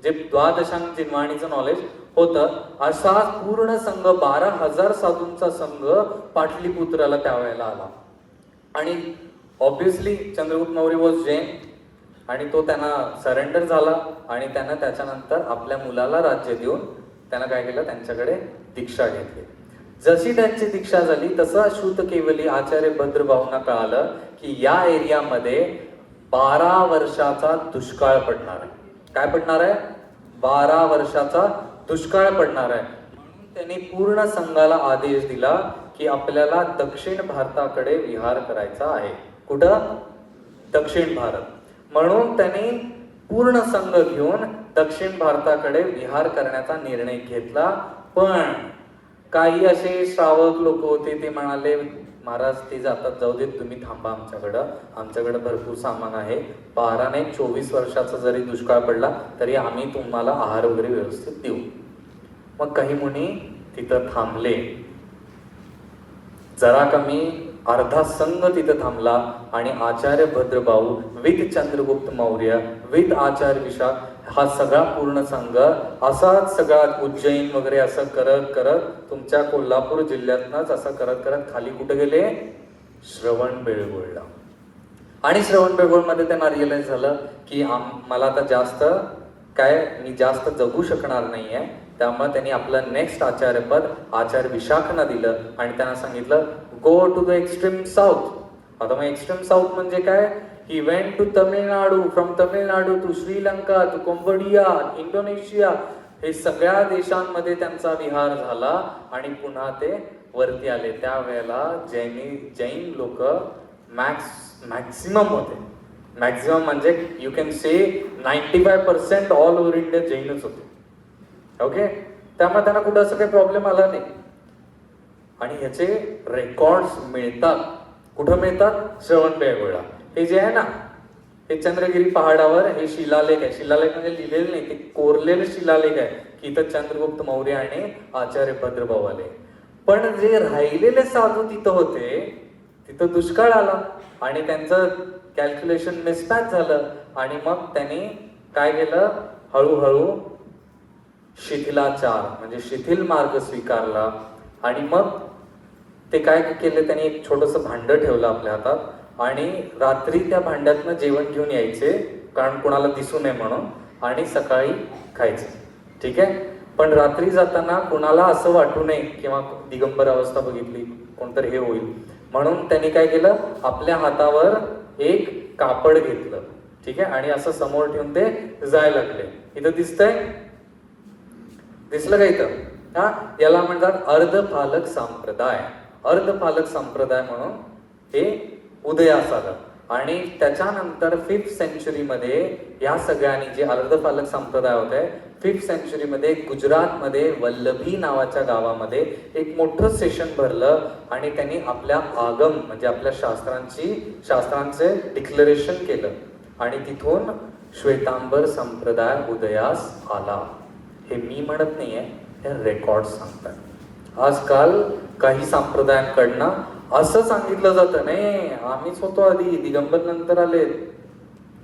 जे द्वादशांग जिनवाणीचं नॉलेज होतं, असा पूर्ण संघ 12,000 साधूंचा संघ पाटलीपुत्राला त्यावेळेला आला. आणि ऑब्विसली चंद्रगुप्त मौर्य वॉज जैन, आणि तो त्यांना सरेंडर झाला. आणि त्यानं त्याच्यानंतर आपल्या मुलाला राज्य देऊन त्यानं काय केलं, त्यांच्याकडे दीक्षा घेतली. जशी त्यांची दीक्षा झाली तसं श्रुतकेवली आचार्य भद्रभाऊंना कळालं की या एरियामध्ये 12 वर्षाचा दुष्काळ पडणार आहे. काय पडणार आहे? 12 वर्षाचा दुष्काळ पडणार आहे. म्हणून त्यांनी पूर्ण संघाला आदेश दिला की आपल्याला दक्षिण भारताकडे विहार करायचा आहे. कुठं? दक्षिण भारत. म्हणून त्यांनी पूर्ण संघ घेऊन दक्षिण भारताकडे विहार करण्याचा निर्णय घेतला. पण काही असे श्रावक लोक होते, ते म्हणाले महाराज ते जातात, जाऊ देत, तुम्ही थांबा आमच्याकडं भरपूर सामान आहे. 12 नाही 24 वर्षाचा जरी दुष्काळ पडला तरी आम्ही तुम्हाला आहार वगैरे व्यवस्थित देऊ. मग काही मुनी तिथं थांबले. जरा कमी अर्धा संघ तिथं थांबला. आणि आचार्य भद्रभाऊ विथ चंद्रगुप्त मौर्य विथ आचार्य विशाख हा सगळा पूर्ण संघ असाच सगळा उज्जैन वगैरे असं करत करत तुमच्या कोल्हापूर जिल्ह्यातनच असं करत करत खाली कुठे गेले? श्रवणबेळगोळला. आणि श्रवणबेळगोळमध्ये त्यांना रिअलाइज झालं की मला आता मी जास्त जगू शकणार नाहीये. त्यामुळे त्यांनी आपलं नेक्स्ट आचार्यपद आचार्य विशाखना दिलं आणि त्यांना सांगितलं go to the extreme south. आता मग एक्स्ट्रीम साऊथ म्हणजे काय? He went to Tamil Nadu, from Tamil Nadu to Sri Lanka to Cambodia, Indonesia, हे सगळ्या देशांमध्ये त्यांचा विहार झाला आणि पुन्हा ते वरती आले. त्यावेळेला जैन लोक मॅक्सिमम होते. मॅक्सिमम म्हणजे you can say 95% all over India जैनच होते. ओके. त्यामुळे त्यांना कुठं असं काही प्रॉब्लेम आला नाही. आणि ह्याचे रेकॉर्ड्स मिळतात. कुठं मिळतात? श्रवणबेळगोळला. हे जे आहे ना, हे चंद्रगिरी पहाडावर हे शिलालेख आहे. शिलालेख म्हणजे लिहिलेले नाही, ते कोरलेले शिलालेख आहे की इथं चंद्रगुप्त मौर्य आणि आचार्य भद्रभाऊ आले. पण जे राहिलेले साधू तिथं होते, तिथं दुष्काळ आला आणि त्यांचं कॅल्क्युलेशन मिसमॅच झालं. आणि मग त्यांनी काय केलं? हळूहळू शिथिलाचार म्हणजे शिथिल मार्ग स्वीकारला आणि मग ते काय केले, त्यांनी एक छोटंसं भांडं ठेवलं आपल्या हातात आणि रात्री त्या भांड्यातनं जेवण घेऊन यायचे, कारण कुणाला दिसू नये म्हणून, आणि सकाळी खायचे. ठीक आहे. पण रात्री जाताना कुणाला असं वाटू नये किंवा दिगंबर अवस्था बघितली कोणतरी हे होईल म्हणून त्यांनी काय केलं, आपल्या हातावर एक कापड घेतलं. ठीक आहे. आणि असं समोर ठेवून ते जायला लागले. इथं दिसतंय, दिसलं का इथं? हा, याला म्हणतात अर्धफालक संप्रदाय. अर्धफालक संप्रदाय म्हणून हे उदयास आलं. आणि त्याच्यानंतर 5th सेंचुरीमध्ये या सगळ्यांनी जे अर्धफालक संप्रदाय होते, 5th सेंचुरीमध्ये गुजरातमध्ये वल्लभी नावाच्या गावामध्ये एक मोठं सेशन भरलं आणि त्यांनी आपल्या आगम म्हणजे आपल्या शास्त्रांचे डिक्लरेशन केलं आणि तिथून श्वेतांबर संप्रदाय उदयास आला. हे मी म्हणत नाहीये, हे रेकॉर्ड सांगतात. आजकाल काही संप्रदायांकडनं असं सांगितलं जातं, नाही आम्हीच होतो आधी, दिगंबर नंतर आले.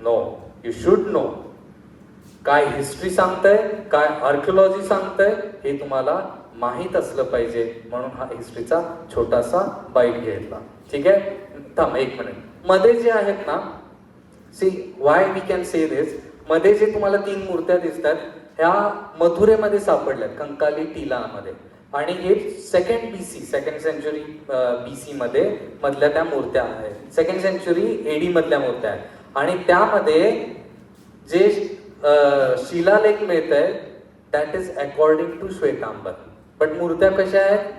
No, you should know. काय हिस्ट्री सांगतंय, काय आर्किओलॉजी सांगतंय हे तुम्हाला माहीत असलं पाहिजे, म्हणून हा हिस्ट्रीचा छोटासा बाईट घेतला. ठीक आहे. थांब एक मिनिट. मध्ये जे आहेत ना, see why we can say this, मध्ये जे तुम्हाला 3 मूर्त्या दिसतात ह्या मथुरेमध्ये सापडल्यात, कंकाली टीलामध्ये. आणि हे सेकंड सेंचुरी BC मध्ये मधल्या त्या मूर्त्या आहेत. 2nd सेंचुरी AD मधल्या मूर्त्या आहेत. आणि त्यामध्ये जे शिलालेख मिळत आहे that is according to Shwetambar. पण मूर्त्या कशा आहेत?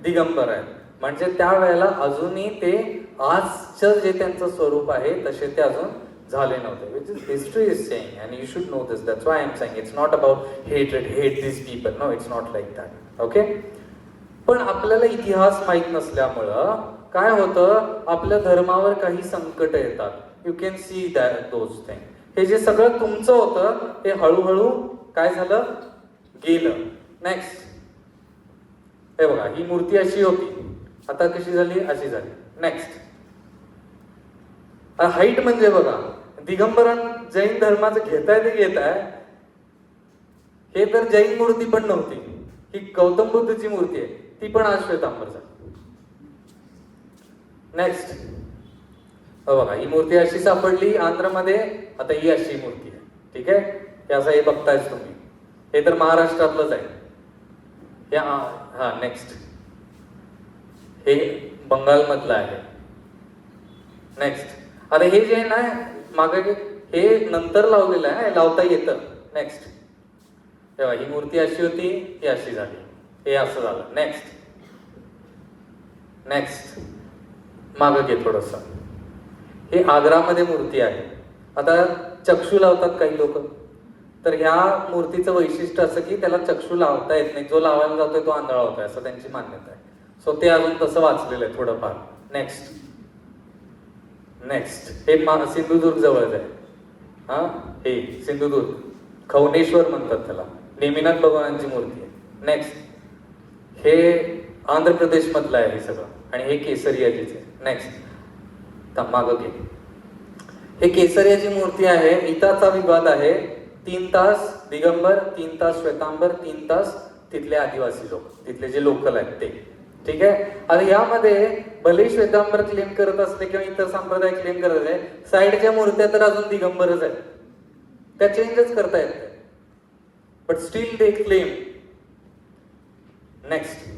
दिगंबर आहेत. म्हणजे त्यावेळेला अजूनही ते आजचं जे त्यांचं स्वरूप आहे तसे ते अजून झाले नव्हते. Which is history is saying and you should know this. That's why I am saying it's not about hate this people. No, it's not like that. Okay. पण आपल्याला इतिहास माहित नसल्यामुळं काय होतं, आपल्या धर्मावर काही संकट येतात. You can see that those thing. हे जे सगळं तुमचं होतं हे हळूहळू काय झालं, गेलं. नेक्स्ट. हे बघा, ही मूर्ती अशी होती, आता कशी झाली, अशी झाली. नेक्स्ट. हाईट म्हणजे बघा, दिगंबरां जैन धर्माचं घेताय ते घेताय, हे तर जैन मूर्ती पण नव्हती. ही गौतम बुद्धची मूर्ती आहे, ती पण आज श्वेतांबर झाली. नेक्स्ट. बघा, ही मूर्ती अशी सापडली आंध्रमध्ये, आता ही अशी मूर्ती आहे. ठीक आहे. हे असं हे बघतायच तुम्ही, हे तर महाराष्ट्रातलंच आहे. हा नेक्स्ट. हे बंगालमधलं आहे. नेक्स्ट. आता हे जे आहे ना मागे, हे नंतर लावलेलं आहे, लावता येतं. नेक्स्ट. तेव्हा ही मूर्ती अशी होती, ही अशी झाली, हे असं झालं. नेक्स्ट. नेक्स्ट. मागं घे थोडंसं. हे आग्रामध्ये मूर्ती आहे. आता चक्षू लावतात काही लोक, तर ह्या मूर्तीचं वैशिष्ट्य असं की त्याला चक्षू लावता येत नाही, जो लावायला जातोय तो आंधळा होतोय असं त्यांची मान्यता आहे. सो ते अजून तसं वाचलेलं आहे थोडंफार. नेक्स्ट. नेक्स्ट. हे सिंधुदुर्ग जवळच आहे. हा, हे सिंधुदुर्ग, खवनेश्वर म्हणतात त्याला, नेमिनाथ भगवानांची मूर्ती आहे. नेक्स्ट. हे आंध्र प्रदेश मधलं आहे हे सगळं, आणि हे केसरियाचीच आहे. नेक्स्ट. मागं घे. हे केसरियाची मूर्ती आहे. इथाचा विवाद आहे. 3 तास दिगंबर, 3 तास श्वेतांबर, 3 तास तिथले आदिवासी लोक, तिथले जे लोकल आहेत ते. ठीक आहे. आता यामध्ये भले श्वेतांबर क्लेम करत असले किंवा इतर संप्रदाय क्लेम करत असले, साईडच्या मूर्त्या तर अजून दिगंबरच आहेत, त्या चेंजच करता येत नाही. But steel they claim. Next.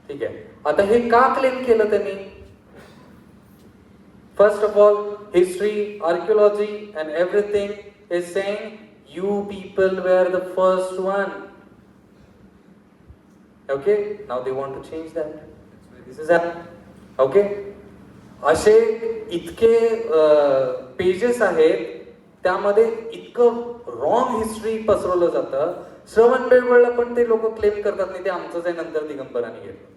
ठीक आहे. आता हे का क्लेम केलं त्यांनी? First of all, history, archaeology and everything is saying you people were the first one. Okay, now they want to change that. This is that. Okay, असे इतके पेजेस आहेत, त्यामध्ये इतकं रॉंग हिस्ट्री पसरवलं जातं. श्रवण बेळगोळला पण ते लोक क्लेम करतात नाही, ते आमचंच आहे, नंतर दिगंबरांनी घेतलं.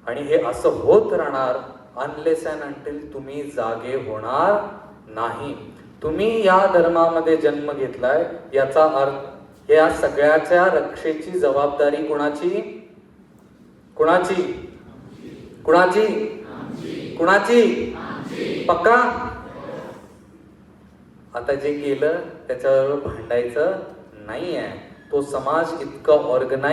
आणि हे असं होत राहणार अनलेस अँड अंटिल तुम्ही जागे होणार नाही. तुम्ही या धर्मामध्ये जन्म घेतलाय, याचा अर्थ या सगळ्याच्या रक्षेची जबाबदारी कुणाची? कुणाची? कुणाची? कुणाची? पक्का? आता जे केलं त्याच्यावर भांडायचं नाही आहे. तो समाज इतका ऑर्गनाइज